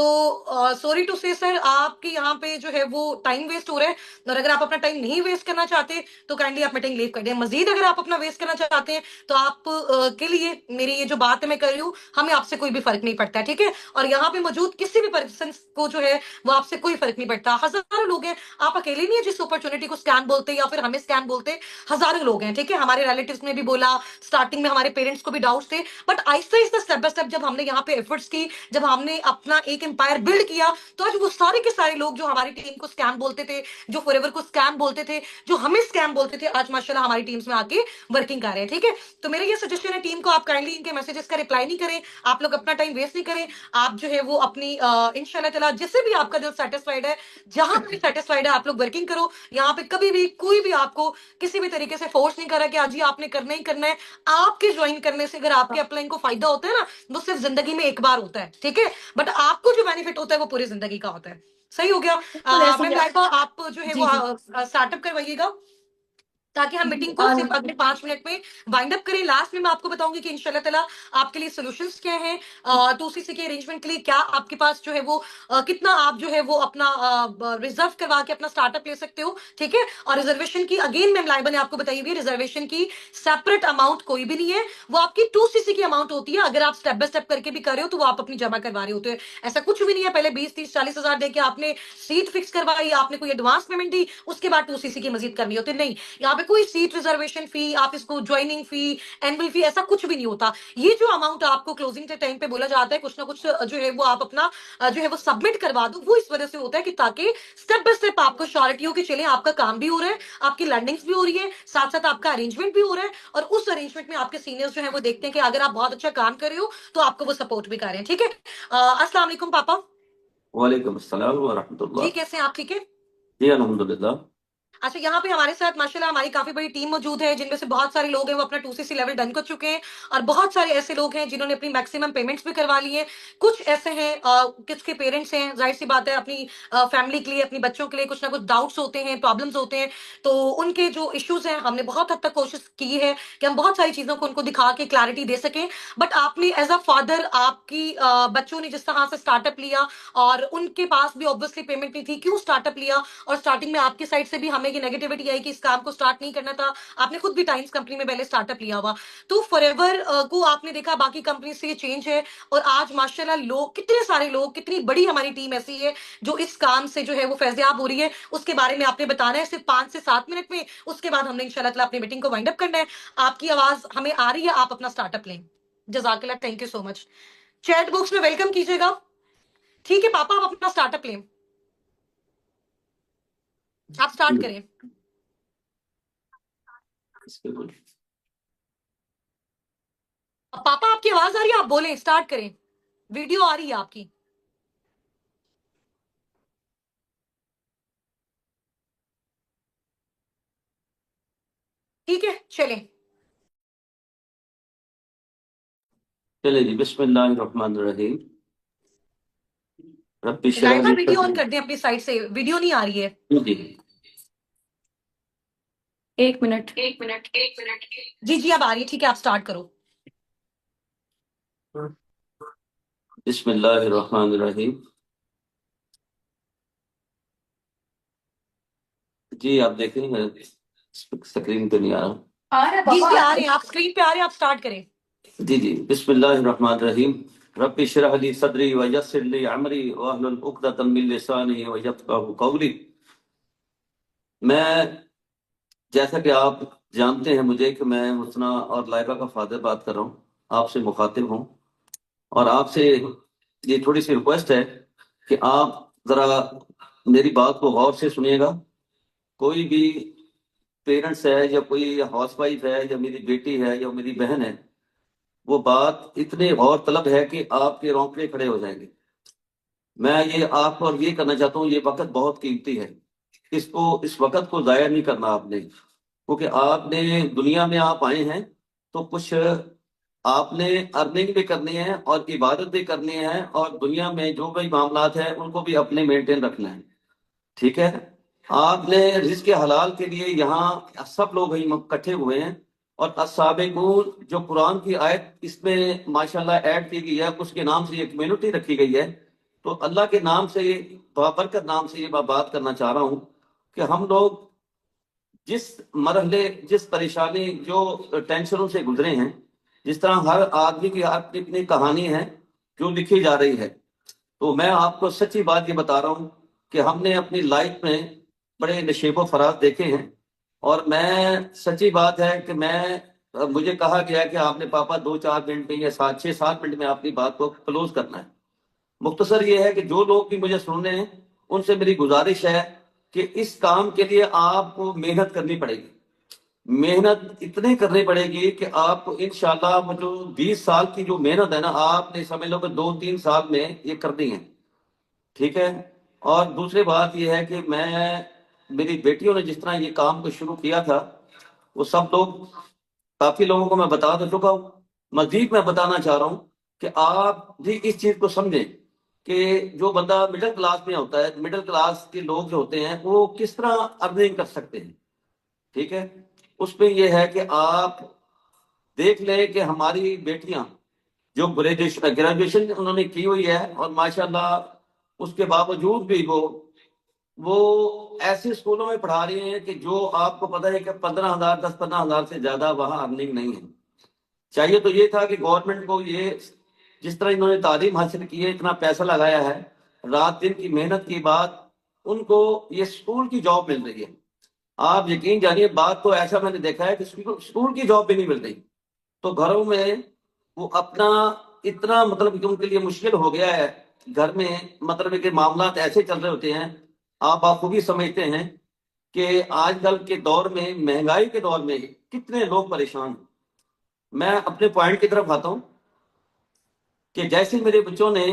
सॉरी टू से सर, आपके यहाँ पे जो है वो टाइम वेस्ट हो रहा है, और अगर आप अपना टाइम नहीं वेस्ट करना चाहते तो काइंडली आप मीटिंग लीव कर दें। मजीद अगर आप अपना वेस्ट करना चाहते हैं तो आप के लिए मेरी ये जो बात मैं कर रही हूँ, हमें आपसे कोई भी फर्क नहीं पड़ता है, ठीक है। और यहाँ पे मौजूद किसी भी पर्सन को जो है वो आपसे कोई फर्क नहीं पड़ता। हजारों लोग हैं, आप अकेले नहीं है जिस अपॉर्चुनिटी को स्कैम बोलते या फिर हमें स्कैम बोलते, हजारों लोग हैं, ठीक है। हमारे रिलेटिव्स ने भी बोला, स्टार्टिंग में हमारे पेरेंट्स को भी डाउट्स थे, but Aahista Aahista step by step जब हमने यहाँ पे एफर्ट्स की, जब हमने अपना एक एम्पायर बिल्ड किया, तो आज वो सारे के सारे लोग जो हमारी टीम को स्कैम बोलते थे, जो फॉरएवर को स्कैम बोलते थे, जो हमें स्कैम बोलते थे, आज माशाल्लाह हमारी टीम्स में आके वर्किंग कर रहे हैं, ठीक है। तो मेरा ये सजेशन है टीम को, आप काइंडली इनके मैसेजेस का रिप्लाई नहीं करें, आप लोग अपना टाइम वेस्ट नहीं करें, आप जो है वो अपनी इंशाल्लाह ताला जिससे भी आपका दिल सेटिस्फाइड है, जहां भी सेटिस्फाइड है, आप लोग वर्किंग करो। यहाँ पे कभी भी कोई भी आपको किसी भी तरीके से फोर्स नहीं कर रहा कि आज ही आपने करना ही करना है। आपके ज्वाइन करने से अगर आपके अपलाइन को फायदा होता है ना, वो सिर्फ जिंदगी में एक बार होता है, ठीक है, बट आपको जो बेनिफिट होता है वो पूरी जिंदगी का होता है। सही हो गया। मैम लाइबा, आप जो है जी वो जी स्टार्टअप करवाइएगा। ताकि हम मीटिंग को सिर्फ अगले 5 मिनट में वाइंड अप करें। लास्ट में मैं आपको बताऊंगी कि इंशाल्लाह ताला आपके लिए सॉल्यूशंस क्या हैं, 2cc के अरेंजमेंट के लिए क्या आपके पास जो है वो कितना आप जो है वो अपना रिजर्व करवा के अपना स्टार्टअप ले सकते हो, ठीक है। और रिजर्वेशन की अगेन मैम लाइबा ने आपको बताई हुई है, रिजर्वेशन की सेपरेट अमाउंट कोई भी नहीं है, वो आपकी 2cc की अमाउंट होती है। अगर आप स्टेप बाय स्टेप करके भी कर रहे हो तो वो आप अपनी जमा करवा रहे होते हो। ऐसा कुछ भी नहीं है पहले 20, 30, 40 हजार देके आपने सीट फिक्स करवाई, आपने कोई एडवांस पेमेंट दी, उसके बाद 2cc की मजीद करनी होती, नहीं। यहाँ पे कोई सीट रिजर्वेशन फी, आप इसको ज्वाइनिंग फी, एनुअल फी, ऐसा कुछ भी नहीं होता। ये जो अमाउंट आपको क्लोजिंग के टाइम पे बोला जाता है कुछ ना कुछ जो है वो आप अपना जो है वो सबमिट करवा दो, वो इस वजह से होता है कि ताकि स्टेप बाय स्टेप आपको श्योरिटी हो कि चले आपका काम भी हो रहा है, आपकी लैंडिंग्स भी हो रही है, साथ साथ आपका अरेंजमेंट भी हो रहा है, और उस अरेंजमेंट में आपके सीनियर्स जो है वो देखते हैं कि अगर आप बहुत अच्छा काम कर रहे हो तो आपको वो सपोर्ट भी कर रहे हैं, ठीक है। अस्सलाम वालेकुम पापा वालेकुम अस्सलाम व जी, रहमतुल्लाह। कैसे हैं आप, ठीक है। जी अल्हम्दुलिल्लाह। अच्छा, यहाँ पे हमारे साथ माशाल्लाह हमारी काफी बड़ी टीम मौजूद है, जिनमें से बहुत सारे लोग हैं वो अपना 2cc लेवल डन कर चुके हैं, और बहुत सारे ऐसे लोग हैं जिन्होंने अपनी मैक्सिमम पेमेंट्स भी करवा ली हैं। कुछ ऐसे हैं किसके पेरेंट्स हैं, जाहिर सी बात है अपनी फैमिली के लिए, अपने बच्चों के लिए कुछ ना कुछ डाउट्स होते हैं, प्रॉब्लम्स होते हैं, तो उनके जो इश्यूज हैं हमने बहुत हद तक कोशिश की है कि हम बहुत सारी चीजों को उनको दिखा के क्लैरिटी दे सकें। बट आपने एज अ फादर, आपकी बच्चों ने जिस तरह से स्टार्टअप लिया और उनके पास भी ऑब्वियसली पेमेंट नहीं थी, क्यों स्टार्टअप लिया, और स्टार्टिंग में आपकी साइड से भी हमें ये नेगेटिविटी आई कि इस काम को स्टार्ट नहीं करना था, आपने खुद भी टाइम्स कंपनी में पहले स्टार्टअप लिया हुआ, तो फॉरएवर को आपने देखा बाकी कंपनी से ये चेंज है, और आज माशाल्लाह लोग, कितने सारे लोग, कितनी बड़ी हमारी टीम ऐसी है जो इस काम से जो है वो फैज़याब हो रही है, उसके बारे में आपने बताना है सिर्फ 5 से 7 मिनट में। उसके बाद हमने इंशाल्लाह ताला अपनी मीटिंग को वाइंड अप करना है। आपकी आवाज हमें आ रही है, आप अपना स्टार्टअप लें। जजाकल्लाह, thank you so much. Chat box में वेलकम कीजिएगा, ठीक है पापा, आप अपना स्टार्टअप लें, आप स्टार्ट करें। बिल्कुल। पापा आपकी आवाज आ रही है, आप बोलें, स्टार्ट करें, वीडियो आ रही है आपकी। ठीक है, चलें। चलिए जी, बिस्मिल्लाहिर्रहमानिर्रहीम। Rabbi इश्रह Laiba Lee video on सदरी। कर दें अपनी साइड से, वीडियो नहीं आ रही है। जी एक मिनट। जी जी, अब आ रही है, ठीक है, आप स्टार्ट करो। बिस्मिल्लाहिर्रहमानिर्रहीम। जी आप देखें, स्क्रीन पे नहीं आ रहा। आ रहा जी जी, पापा। आ रहे हैं, आप स्क्रीन पे आ रहे हैं, आप स्टार्ट करें। जी बिस्मिल्लाहिर्रहमानिर्रहीम। रब्बि इश्रह ली सदरी व यस्सिर ली अमरी वहलुल उक़दतम मिन लिसानी व यफ़क़हू क़ौली। मैं, जैसा कि आप जानते हैं मुझे कि मैं मुसना और लाइबा का फादर बात कर रहा हूँ, आपसे मुखातिब हूँ, और आपसे ये थोड़ी सी रिक्वेस्ट है कि आप जरा मेरी बात को गौर से सुनिएगा। कोई भी पेरेंट्स है या कोई हाउस वाइफ है या मेरी बेटी है या मेरी बहन है, वो बात इतने गौर तलब है कि आपके रोंगटे खड़े हो जाएंगे। मैं ये आपको और ये करना चाहता हूँ, ये वक्त बहुत कीमती है, इस वक्त को जाया नहीं करना आपने, क्योंकि आपने दुनिया में आप आए हैं तो कुछ आपने अर्निंग भी करनी है और इबादत भी करनी है, और दुनिया में जो भी मामलात है उनको भी अपने मेंटेन रखना है, ठीक है। आपने रिज़्क़ के हलाल के लिए यहाँ सब लोग इकट्ठे हुए हैं, और अस्साबिकून जो कुरान की आयत इसमें माशाल्लाह ऐड की गई है, उसके नाम से ये कम्युनिटी रखी गई है। तो अल्लाह के नाम से, बाबरकत नाम से ये मैं बात करना चाह रहा हूँ कि हम लोग जिस मरहले, जिस परेशानी, जो टेंशनों से गुजरे हैं, जिस तरह हर आदमी की अपनी अपनी कहानी है जो लिखी जा रही है, तो मैं आपको सच्ची बात ये बता रहा हूँ कि हमने अपनी लाइफ में बड़े नशेबो फराज देखे हैं, और मैं, सच्ची बात है कि मुझे कहा गया कि आपने पापा 2-4 मिनट में या 6-7 मिनट में अपनी बात को क्लोज करना है। मुख्तसर ये है कि जो लोग भी मुझे सुन रहे हैं उनसे मेरी गुजारिश है कि इस काम के लिए आपको मेहनत करनी पड़ेगी, मेहनत इतनी करनी पड़ेगी कि आपको इंशाल्लाह वो जो 20 साल की जो मेहनत है ना, आपने समझ लो कि 2-3 साल में ये करनी है, ठीक है। और दूसरी बात ये है कि मेरी बेटियों ने जिस तरह ये काम को शुरू किया था, वो सब लोग, काफी लोगों को मैं बता तो चुका हूँ, मजीद मैं बताना चाह रहा हूँ कि आप भी इस चीज को समझें कि जो बंदा मिडिल क्लास में होता है, मिडिल क्लास के लोग जो होते हैं वो किस तरह अर्निंग कर सकते हैं, ठीक है। उसमें ये है कि आप देख लें कि हमारी बेटियां जो ग्रेजुएशन उन्होंने की हुई है और माशाल्लाह उसके बावजूद भी वो ऐसे स्कूलों में पढ़ा रही हैं कि जो आपको पता है कि 15,000 10-15,000 से ज्यादा वहां अर्निंग नहीं है। चाहिए तो ये था कि गवर्नमेंट को ये जिस तरह इन्होंने तालीम हासिल की है, इतना पैसा लगाया है, रात दिन की मेहनत के बाद उनको ये स्कूल की जॉब मिल रही है। आप यकीन जानिए, बात तो ऐसा मैंने देखा है कि स्कूल की जॉब भी नहीं मिल रही, तो घरों में वो अपना इतना मतलब कि उनके लिए मुश्किल हो गया है। घर में मतलब कि मामला ऐसे चल रहे होते हैं, आप बखूबी समझते हैं कि आजकल के दौर में, महंगाई के दौर में कितने लोग परेशान हैं। मैं अपने पॉइंट की तरफ आता हूं कि जैसे मेरे बच्चों ने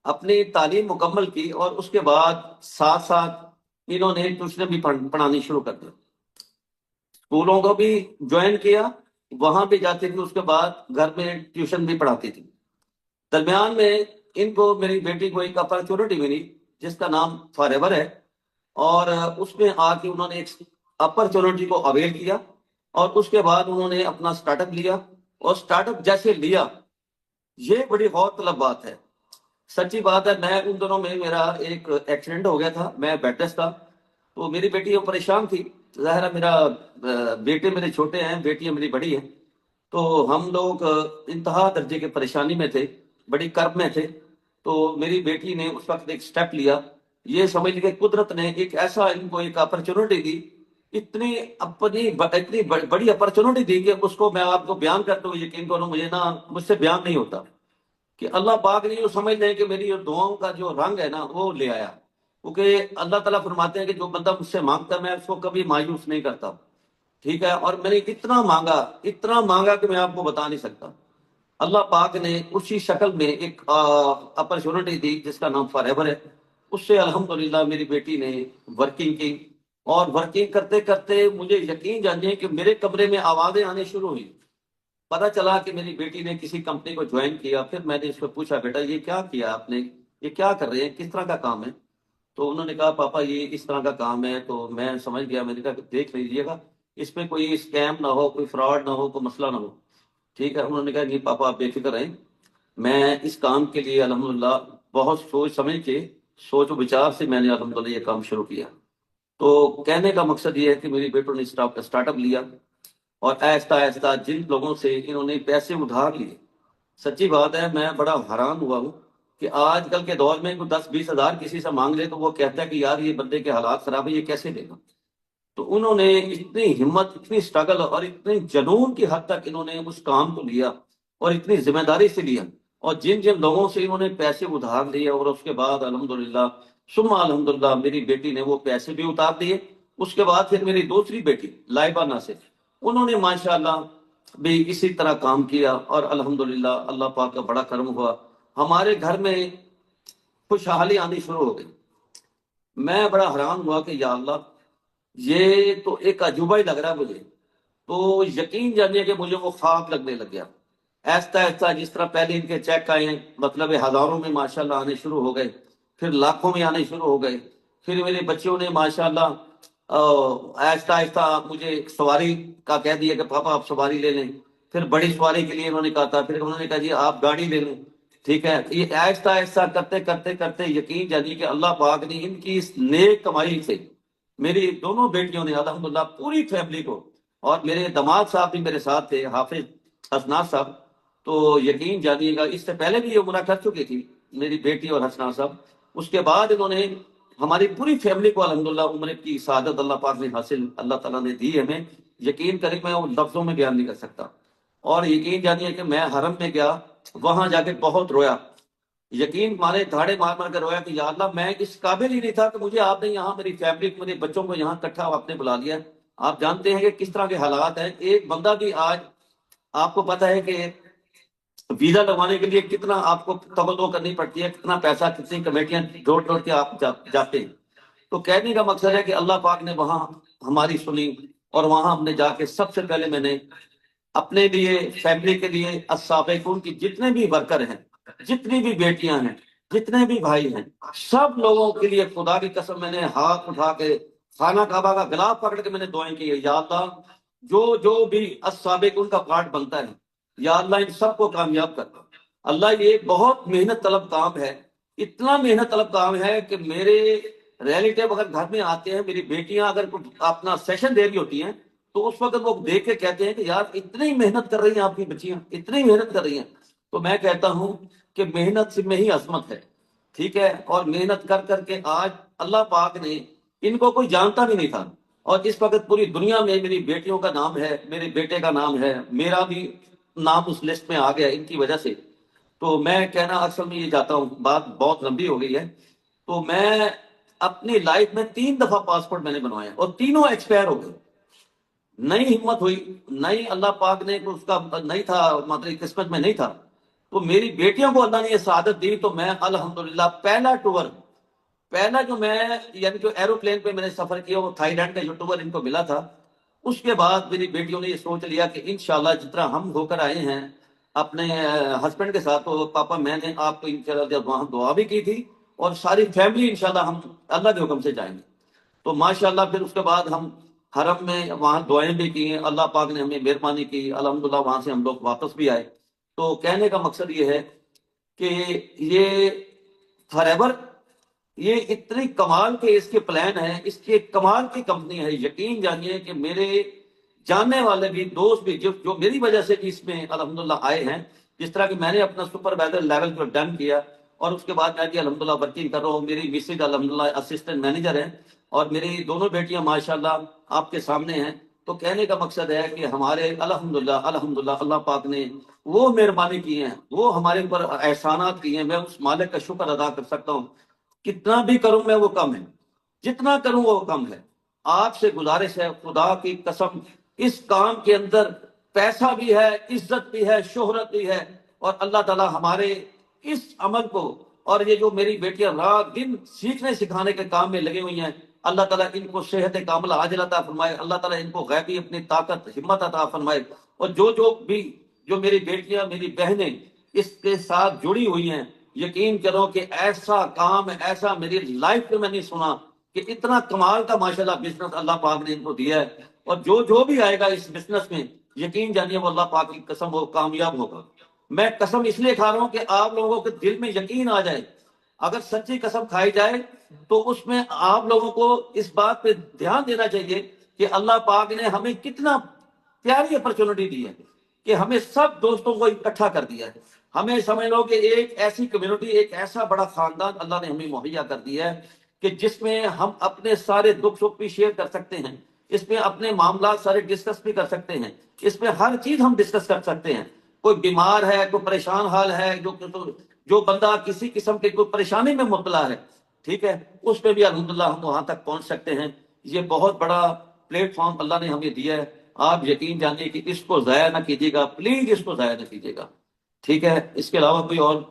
अपनी तालीम मुकम्मल की और उसके बाद साथ साथ इन्होंने ट्यूशन भी पढ़ानी शुरू कर दी, स्कूलों को भी ज्वाइन किया, वहां भी जाती थी, उसके बाद घर में ट्यूशन भी पढ़ाती थी। दरमियान में इनको, मेरी बेटी को एक अपॉर्चुनिटी मिली जिसका नाम फॉरएवर है, और उसमें आके उन्होंने एक अपॉर्चुनिटी को अवेल किया और उसके बाद उन्होंने अपना स्टार्टअप लिया। और स्टार्टअप जैसे लिया, ये बड़ी गौरतलब बात है, सच्ची बात है। मैं उन दिनों में, मेरा एक एक्सीडेंट हो गया था, मैं बेड रेस्ट था, तो मेरी बेटी परेशान थी। जाहिर है मेरा बेटे मेरे छोटे हैं, बेटी मेरी बड़ी है, तो हम लोग इंतहा दर्जे के परेशानी में थे, बड़ी कर्ब में थे। तो मेरी बेटी ने उस वक्त एक स्टेप लिया, ये समझ लीजिए कुदरत ने एक ऐसा इनको एक अपॉर्चुनिटी दी, इतनी बड़ी अपॉर्चुनिटी दी कि उसको मैं आपको बयान करता हूँ, यकीन करो मुझसे बयान नहीं होता कि अल्लाह पाक ने ये समझ लें कि मेरी दुआओं का जो रंग है ना वो ले आया। क्योंकि अल्लाह ताला फरमाते हैं कि जो बंदा मुझसे मांगता मैं उसको कभी मायूस नहीं करता, ठीक है। और मैंने इतना मांगा कि मैं आपको बता नहीं सकता। अल्लाह पाक ने उसी शक्ल में एक अपॉर्चुनिटी दी जिसका नाम फॉरएवर है। उससे अल्हम्दुलिल्लाह मेरी बेटी ने वर्किंग की, और वर्किंग करते करते मुझे यकीन जानिए कि मेरे कमरे में आवाजें आने शुरू हुई। पता चला कि मेरी बेटी ने किसी कंपनी को ज्वाइन किया। फिर मैंने इसको पूछा, बेटा ये क्या किया आपने, ये क्या कर रहे हैं, किस तरह का काम है? तो उन्होंने कहा, पापा ये इस तरह का काम है। तो मैं समझ गया, मैंने कहा देख लीजिएगा इसमें कोई स्कैम ना हो, कोई फ्रॉड ना हो, कोई मसला ना हो, ठीक है। उन्होंने कहा नहीं पापा आप बेफिक्र रहें, मैं इस काम के लिए अल्हम्दुलिल्लाह बहुत सोच समझ के, सोच विचार से मैंने अल्हम्दुलिल्लाह ये काम शुरू किया। तो कहने का मकसद ये है कि मेरी बेटों ने स्टार्टअप लिया और आहिस्ता आहिस्ता जिन लोगों से इन्होंने पैसे उधार लिए, सच्ची बात है मैं बड़ा हैरान हुआ हूँ कि आजकल के दौर में कोई 10-20 हजार किसी से मांग ले तो वो कहता है कि यार ये बंदे के हालात खराब है, ये कैसे देगा। तो उन्होंने इतनी हिम्मत, इतनी स्ट्रगल और इतने जुनून की हद तक इन्होंने उस काम को लिया और इतनी जिम्मेदारी से लिया, और जिन जिन लोगों से इन्होंने पैसे उधार लिए और उसके बाद अल्हम्दुलिल्लाह सुम्मा अल्हम्दुलिल्लाह मेरी बेटी ने वो पैसे भी उतार दिए। उसके बाद फिर मेरी दूसरी बेटी लाइबा नासिर, उन्होंने माशाल्लाह भी इसी तरह काम किया और अल्हम्दुलिल्लाह अल्लाह पाक का बड़ा करम हुआ, हमारे घर में खुशहाली आनी शुरू हो गई। मैं बड़ा हैरान हुआ कि या अल्लाह, ये तो एक अजूबा ही लग रहा है मुझे। तो यकीन जानिए कि मुझे वो ख्वाब लगने लग गया। ऐसा ऐसा जिस तरह पहले इनके चेक आए, मतलब हजारों में माशाल्लाह आने शुरू हो गए, फिर लाखों में आने शुरू हो गए। फिर मेरे बच्चों ने माशाल्लाह आहिस्ता आहिस्ता मुझे सवारी का कह दिया कि पापा आप सवारी ले लें। फिर बड़ी सवारी के लिए इन्होंने कहा था, फिर उन्होंने कहा जी आप गाड़ी ले लें, ठीक है। ये आहिस्ता आहिस्ता करते करते करते यकीन जानिए कि अल्लाह पाक ने इनकी इस नेक कमाई से मेरी दोनों बेटियों ने अल्हम्दुलिल्लाह पूरी फैमिली को, और मेरे दामाद साहब भी मेरे साथ थे, हाफिज हसनात साहब, तो यकीन जानिएगा इससे पहले भी ये उम्रा कर चुकी थी मेरी बेटी और हसनात साहब। उसके बाद इन्होंने हमारी पूरी फैमिली को अल्हम्दुलिल्लाह उम्र की सादत अल्लाह पाक ने हासिल, अल्लाह ताला ने दी हमें। यकीन करें मैं उन लफ्जों में बयान नहीं कर सकता। और यकीन जानिए कि मैं हरम में गया, वहां जाके बहुत रोया, यकीन मारे धाड़े मार मार कर रोया कि या अल्लाह मैं इस काबिल ही नहीं था कि मुझे आपने यहाँ मेरी फैमिली को, मेरे बच्चों को यहाँ इकट्ठा आपने बुला लिया। आप जानते हैं कि किस तरह के हालात हैं। एक बंदा भी आज, आपको पता है कि वीजा लगवाने के लिए कितना आपको तवल्लुह करनी पड़ती है, कितना पैसा, कितनी कमेटियां जोड़ जोड़ के आप जाते हैं। तो कहने का मकसद है कि अल्लाह पाक ने वहां हमारी सुनी, और वहां हमने जाके सबसे पहले मैंने अपने लिए, फैमिली के लिए, अस्साबिकून की जितने भी वर्कर हैं, जितनी भी बेटियां हैं, जितने भी भाई हैं, सब लोगों के लिए खुदा की कसम मैंने हाथ उठा के खाना काबा का गिलाफ पकड़ के मैंने दुआएं की, या अल्लाह जो जो भी अस्साबिक उनका पार्ट बनता है, या अल्लाह इन सबको कामयाब कर। अल्लाह, ये बहुत मेहनत तलब काम है, इतना मेहनत तलब काम है कि मेरे रिलेटिव अगर घर में आते हैं, मेरी बेटियां अगर कुछ अपना सेशन दे रही होती हैं, तो उस वक्त वो देख के कहते हैं कि यार इतनी मेहनत कर रही हैं आपकी बच्चियां, इतनी मेहनत कर रही हैं। तो मैं कहता हूं कि मेहनत से में ही अजमत है, ठीक है। और मेहनत कर करके आज अल्लाह पाक ने, इनको कोई जानता भी नहीं था, और इस वक्त पूरी दुनिया में मेरी बेटियों का नाम है, मेरे बेटे का नाम है, मेरा भी नाम उस लिस्ट में आ गया इनकी वजह से। तो मैं कहना अक्सर में ये चाहता हूँ, बात बहुत लंबी हो गई है। तो मैं अपनी लाइफ में 3 दफा पासपोर्ट मैंने बनवाए और तीनों एक्सपायर हो गए। नई हिम्मत हुई, नई अल्लाह पाक ने उसका नहीं था, मतलब किस्मत में नहीं था। तो मेरी बेटियों को अल्लाह ने ये सआदत दी, तो मैं अल्हम्दुलिल्लाह पहला जो मैं यानी जो एरोप्लेन पे मैंने सफर किया वो थाईलैंड का जो टूर इनको मिला था। उसके बाद मेरी बेटियों ने ये सोच लिया कि इंशाल्लाह जितना हम होकर आए हैं अपने हस्बैंड के साथ, तो पापा मैंने आपको इंशाल्लाह जब वहां दुआ भी की थी, और सारी फैमिली इंशाल्लाह हम अल्लाह के हुक्म से जाएंगे। तो माशाल्लाह फिर उसके बाद हम हरम में वहां दुआएं भी की, अल्लाह पाक ने हमें मेहरबानी की, अल्हम्दुलिल्लाह वहां से हम लोग वापस भी आए। तो कहने का मकसद ये है कि ये फॉरएवर, ये इतनी कमाल के इसके प्लान है, इसके कमाल की कंपनी है। यकीन जानिए कि मेरे जानने वाले भी दोस्त भी जो मेरी वजह से भी इसमें अल्हम्दुलिल्लाह आए हैं, जिस तरह कि मैंने अपना सुपरवाइजर लेवल पर डन किया, और उसके बाद मैं भी अल्हम्दुलिल्लाह वर्किंग कर रहा हूँ। मेरी मिसेज अल्हम्दुलिल्लाह असिस्टेंट मैनेजर है, और मेरी दोनों बेटियां माशाल्लाह आपके सामने हैं। तो कहने का मकसद है कि हमारे अल्हम्दुलिल्लाह अल्हम्दुलिल्लाह अल्लाह पाक ने वो मेहरबानी की है, वो हमारे ऊपर एहसानात किए हैं। मैं उस मालिक का शुक्र अदा कर सकता हूँ। कितना भी करूं मैं वो कम है, जितना करूं वो कम है। आपसे गुजारिश है, खुदा की कसम, इस काम के अंदर पैसा भी है, इज्जत भी है, शोहरत भी है, और अल्लाह ताला हमारे इस अमल को, और ये जो मेरी बेटियां रात दिन सीखने सिखाने के काम में लगी हुई हैं, अल्लाह ताला इनको सेहत कामिला आजिल अता फरमाए, अल्लाह ताला इनको गैबी अपनी ताकत हिम्मत अता फरमाए। और जो भी जो मेरी बेटियां मेरी बहनें इसके साथ जुड़ी हुई हैं, यकीन करो कि ऐसा काम, ऐसा मेरी लाइफ में मैंने सुना कि इतना कमाल का माशाल्लाह बिजनेस अल्लाह पाक ने इनको दिया है। और जो भी आएगा इस बिजनेस में, यकीन जानिए वो अल्लाह पाक की कसम वो कामयाब होगा। मैं कसम इसलिए खा रहा हूं कि आप लोगों के दिल में यकीन आ जाए। अगर सच्ची कसम खाई जाए तो उसमें आप लोगों को इस बात पे ध्यान देना चाहिए कि अल्लाह पाक ने हमें कितना प्यारी अपॉर्चुनिटी दी है कि हमें सब दोस्तों को इकट्ठा कर दिया है। हमें समझ लो कि एक ऐसी कम्युनिटी, एक ऐसा बड़ा खानदान अल्लाह ने हमें मुहैया कर दिया है कि जिसमें हम अपने सारे दुख सुख भी शेयर कर सकते हैं, इसमें अपने मामला सारे डिस्कस भी कर सकते हैं, इसमें हर चीज हम डिस्कस कर सकते हैं। कोई बीमार है, कोई परेशान हाल है, जो बंदा किसी किस्म की कोई परेशानी में मुब्तला है, ठीक है, उस पर भी अल्हम्दुलिल्लाह हम वहां तक पहुंच सकते हैं। ये बहुत बड़ा प्लेटफॉर्म अल्लाह ने हमें दिया है। आप यकीन जानिए कि इसको जाया ना कीजिएगा, प्लीज इसको जाया ना कीजिएगा, ठीक है। इसके अलावा कोई और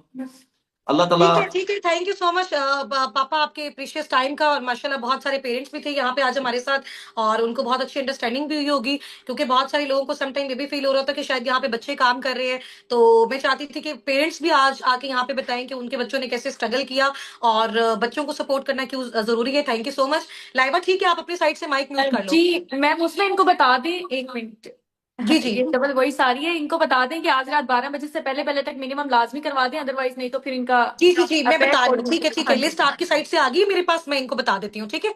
अल्लाह ताला। ठीक है, थैंक यू सो मच पापा, आपके प्रीशियस टाइम का। और माशाल्लाह बहुत सारे पेरेंट्स भी थे यहाँ पे आज हमारे साथ, और उनको बहुत अच्छी अंडरस्टैंडिंग भी हुई होगी, क्योंकि बहुत सारे लोगों को समटाइम ये भी फील हो रहा था कि शायद यहाँ पे बच्चे काम कर रहे हैं। तो मैं चाहती थी कि पेरेंट्स भी आज आके यहाँ पे बताएं कि उनके बच्चों ने कैसे स्ट्रगल किया, और बच्चों को सपोर्ट करना क्यों जरूरी है। Thank you so much. Laiba ठीक है, आप अपनी साइड से माइक म्यूट कर लो। जी मैम, उसमें इनको बता दें, एक मिनट। जी जी ये डबल वॉइस आ रही है, इनको बता दें कि आज रात 12 बजे से पहले पहले तक मिनिमम लाजमी करवा दें, अदरवाइज नहीं तो फिर इनका जी जी जी, मैं अफेक्ट बता रही और हूँ। ठीक है, हाँ जी। लिस्ट आपकी साइड से आ गई है मेरे पास, मैं इनको बता देती हूँ। ठीक है,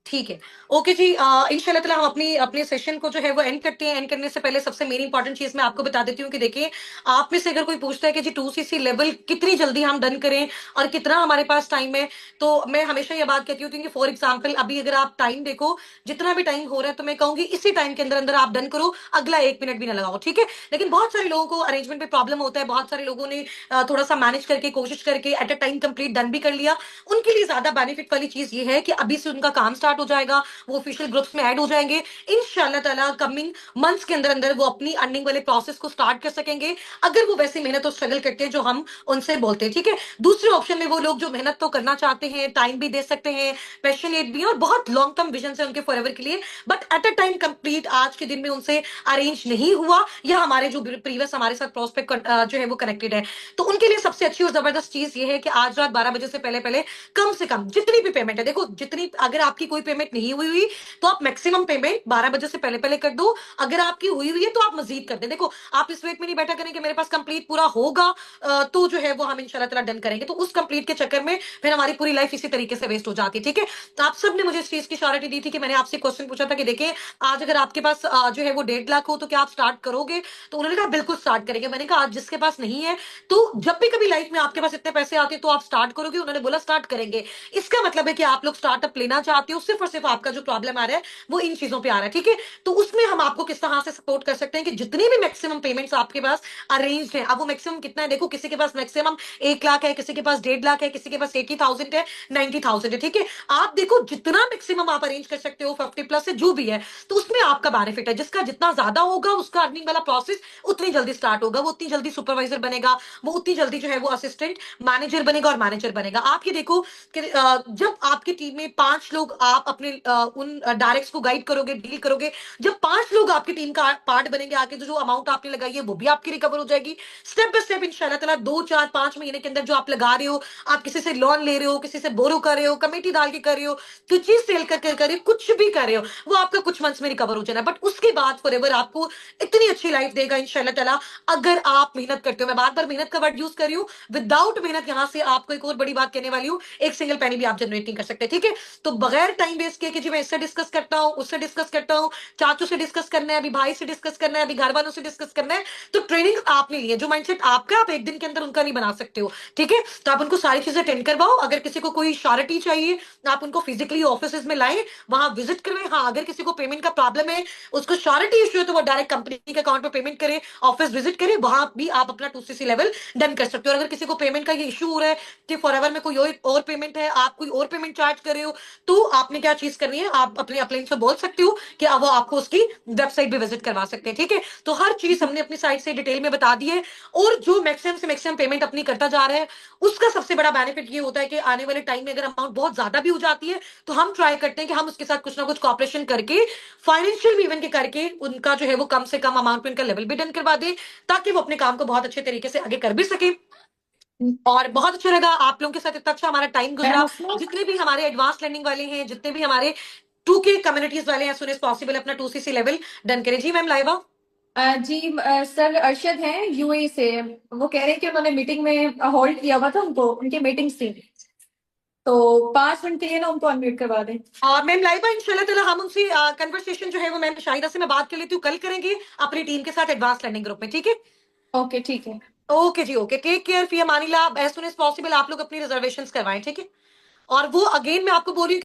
ठीक है, ओके जी। इंशाल्लाह ताला हम अपने सेशन को जो है वो एंड करते हैं। एंड करने से पहले सबसे मेन इंपॉर्टेंट चीज मैं आपको बता देती हूँ कि देखिए, आप में से अगर कोई पूछता है कि जी 2cc लेवल कितनी जल्दी हम डन करें और कितना हमारे पास टाइम है, तो मैं हमेशा ये बात कहती हूँ कि फॉर एग्जाम्पल अभी अगर आप टाइम देखो, जितना भी टाइम हो रहा है, तो मैं कहूंगी इसी टाइम के अंदर अंदर आप डन करो, अगला 1 मिनट भी ना लगाओ, ठीक है। लेकिन बहुत सारे लोगों को अरेंजमेंट में प्रॉब्लम होता है, बहुत सारे लोगों ने थोड़ा सा मैनेज करके, कोशिश करके at a time complete done भी कर लिया। उनके लिए ज्यादा बेनिफिट वाली चीज ये है कि अभी से उनका काम स्टार्ट हो जाएगा, वो ऑफिशियल ग्रुप्स में ऐड हो जाएंगे। इंशाल्लाह ताला कमिंग मंथ्स के अंदर अंदर वो अपनी अर्निंग वाले प्रोसेस को स्टार्ट कर सकेंगे, अगर वो वैसी मेहनत और स्ट्रगल करते हैं जो हम उनसे बोलते हैं, ठीक है। दूसरे ऑप्शन में वो लोग जो मेहनत तो करना चाहते हैं, टाइम भी दे सकते हैं, पैशनेट भी है, और बहुत लॉन्ग टर्म विजन से उनके फॉरएवर के लिए, but at a time complete आज के दिन में उनसे अरेंज नहीं हुआ, या हमारे जो प्रीवियस हमारे साथ प्रोस्पेक्ट जो है वो कनेक्टेड है, तो उनके लिए सबसे अच्छी और जबरदस्त चीज ये है कि आज रात 12 बजे से पहले पहले कम से कम जितनी भी पेमेंट है, देखो जितनी, अगर आपकी कोई कोई पेमेंट नहीं हुई तो आप मैक्सिमम पेमेंट 12 बजे से पहले पहले कर दो। अगर आपकी हुई है तो आप मजीद कर दें। देखो आप इस वेट में नहीं बैठा करें कि मेरे पास कंप्लीट पूरा होगा तो जो है वो हम इंशाल्लाह ताला डन करेंगे, तो उस कंप्लीट के चक्कर में फिर हमारी पूरी लाइफ इसी तरीके से वेस्ट हो जाती है। ठीक है, तो आप सब ने मुझे इस चीज की श्योरिटी दी थी कि मैंने आपसे क्वेश्चन पूछा था कि देखिए आज अगर आपके पास जो है वो 1.5 लाख हो तो क्या आप स्टार्ट करोगे, तो उन्होंने कहा बिल्कुल स्टार्ट करेंगे। मैंने कहा आज जिसके पास नहीं है तो जब भी कभी लाइफ में आपके पास इतने पैसे आते हैं तो आप स्टार्ट करोगे, उन्होंने बोला स्टार्ट करेंगे। इसका मतलब है कि आप लोग स्टार्टअप लेना चाहते हो, सिर्फ और सिर्फ आपका जो प्रॉब्लम आ रहा है वो इन चीजों पे आ रहा है। ठीक है, तो उसमें हम आपको किस तरह से सपोर्ट कर सकते हैं कि जितनी भी मैक्सिमम पेमेंट्स आपके पास अरेंज है, अब वो मैक्सिमम कितना है, देखो किसी के पास मैक्सिमम 1 लाख है, किसी के पास 1.5 लाख है, किसी के पास 80,000 है, 90,000 है। ठीक है, आप देखो जितना मैक्सिमम आप अरेंज कर सकते हो 50+ से जो भी है, तो उसमें आपका बेनिफिट है। जिसका जितना ज्यादा होगा उसका अर्निंग वाला प्रोसेस उतनी जल्दी स्टार्ट होगा, वो उतनी जल्दी सुपरवाइजर बनेगा, वो उतनी जल्दी जो है वो असिस्टेंट मैनेजर बनेगा और मैनेजर बनेगा। आप ये देखो कि जब आपकी टीम में 5 लोग आप अपने उन डायरेक्ट्स को गाइड करोगे, डील करोगे, जब 5 लोग आपकी टीम का पार्ट बनेंगे, आगे जो अमाउंट आपने लगाई है वो भी आपकी रिकवर हो जाएगी स्टेप बाय स्टेप इंशाल्लाह ताला। 2 4 5 महीने के अंदर जो आप लगा रहे हो, आप किसी से लोन ले रहे हो, किसी से बोरो कर रहे हो, कमेटी डाल के कर रहे हो, कुछ चीज सेल कर रहे हो, कुछ भी कर रहे हो, वो आपका कुछ मंथ्स में रिकवर हो जाना है। बट उसके बाद फॉरएवर आपको इतनी अच्छी लाइफ देगा इंशाल्लाह ताला अगर आप मेहनत करते हो। मैं बार बार मेहनत का वर्ड यूज कर रही हूँ, विदाउट मेहनत यहां से आपको एक और बड़ी बात कहने वाली हूँ, एक सिंगल पैनी भी आप जनरेट नहीं कर सकते। ठीक है, तो बगैर टाइम वेस्ट किए कि जी मैं इससे डिस्कस करता हूँ, उससे डिस्कस करता हूँ, चाचू से डिस्कस करना है, अभी भाई से डिस्कस करना है, अभी घर वालों से डिस्कस करना है, तो ट्रेनिंग आपने ली है, जो माइंडसेट आपका आप एक दिन के अंदर उनका नहीं बना सकते हो। ठीक है, तो आप उनको सारी चीजें अटेंड करवाओ। अगर किसी को कोई श्योरिटी चाहिए आप उनको फिजिकली ऑफिस में लाएं, वहां विजिट करवाएं। हाँ, अगर किसी को पेमेंट का प्रॉब्लम है, उसको श्योरिटी इश्यू है, तो वो डायरेक्ट कंपनी के अकाउंट पे पेमेंट करे, ऑफिस विजिट करे, वहां भी आप अपना 2cc लेवल डन कर सकते हो। और अगर किसी को पेमेंट का ये इशू हो रहा है कि फॉरएवर में कोई और पेमेंट है, आप कोई और पेमेंट चार्ज कर रहे हो, तो आपने क्या चीज करनी है, आप अपने अपलाइन से बोल सकते हो कि अब वो आपको उसकी वेबसाइट पे विजिट करवा सकते हैं। ठीक है, तो हर चीज हमने अपनी साइट से डिटेल में बता दी है। और जो मैक्सिमम से मैक्सिमम पेमेंट अपनी करता जा रहा है उसका सबसे बड़ा बेनिफिट ये होता है कि आने वाले टाइम में अगर अमाउंट बहुत ज्यादा भी हो जाती है तो हम ट्राई करते हैं कि हम उसके साथ कुछ ना कुछ कॉपरेशन करके फाइनेंशियल भी इवन के करके उनका जो है वो कम से कम अमाउंट में उनका लेवल भी डन करवा दे, ताकि वो अपने काम को बहुत अच्छे तरीके से आगे कर भी सके। और बहुत अच्छा लगा आप लोगों के साथ, इतना अच्छा हमारा टाइम गुजरा। जितने भी हमारे एडवांस लर्निंग वाले हैं, जितने भी हमारे 2K कम्युनिटीज वाले हैं, सुन एज पॉसिबल अपना 2cc लेवल डन करें। जी मैम लाइवा। जी सर अरशद हैं यूएई से, वो कह रहे हैं कि उन्होंने मीटिंग में होल्ड किया हुआ था, उनको उनकी मीटिंग थी, तो 5 मिनट के लिए ना उनको अनम्यूट करवा दें। मैम लाइवा इंशाल्लाह ताला हम उनसे कन्वर्सेशन जो है वो मैम शाहिदा से मैं बात कर लेती हूँ, कल करेंगे अपनी टीम के साथ एडवांस लर्निंग ग्रुप में। ठीक है, ओके ठीक है। ओके जी, ओके, टेक केयर, फी अमानिल्लाह। एज सुन एज पॉसिबल आप लोग अपनी रिजर्वेशंस करवाएं। ठीक है, और वो अगेन मैं आपको बोल रही हूँ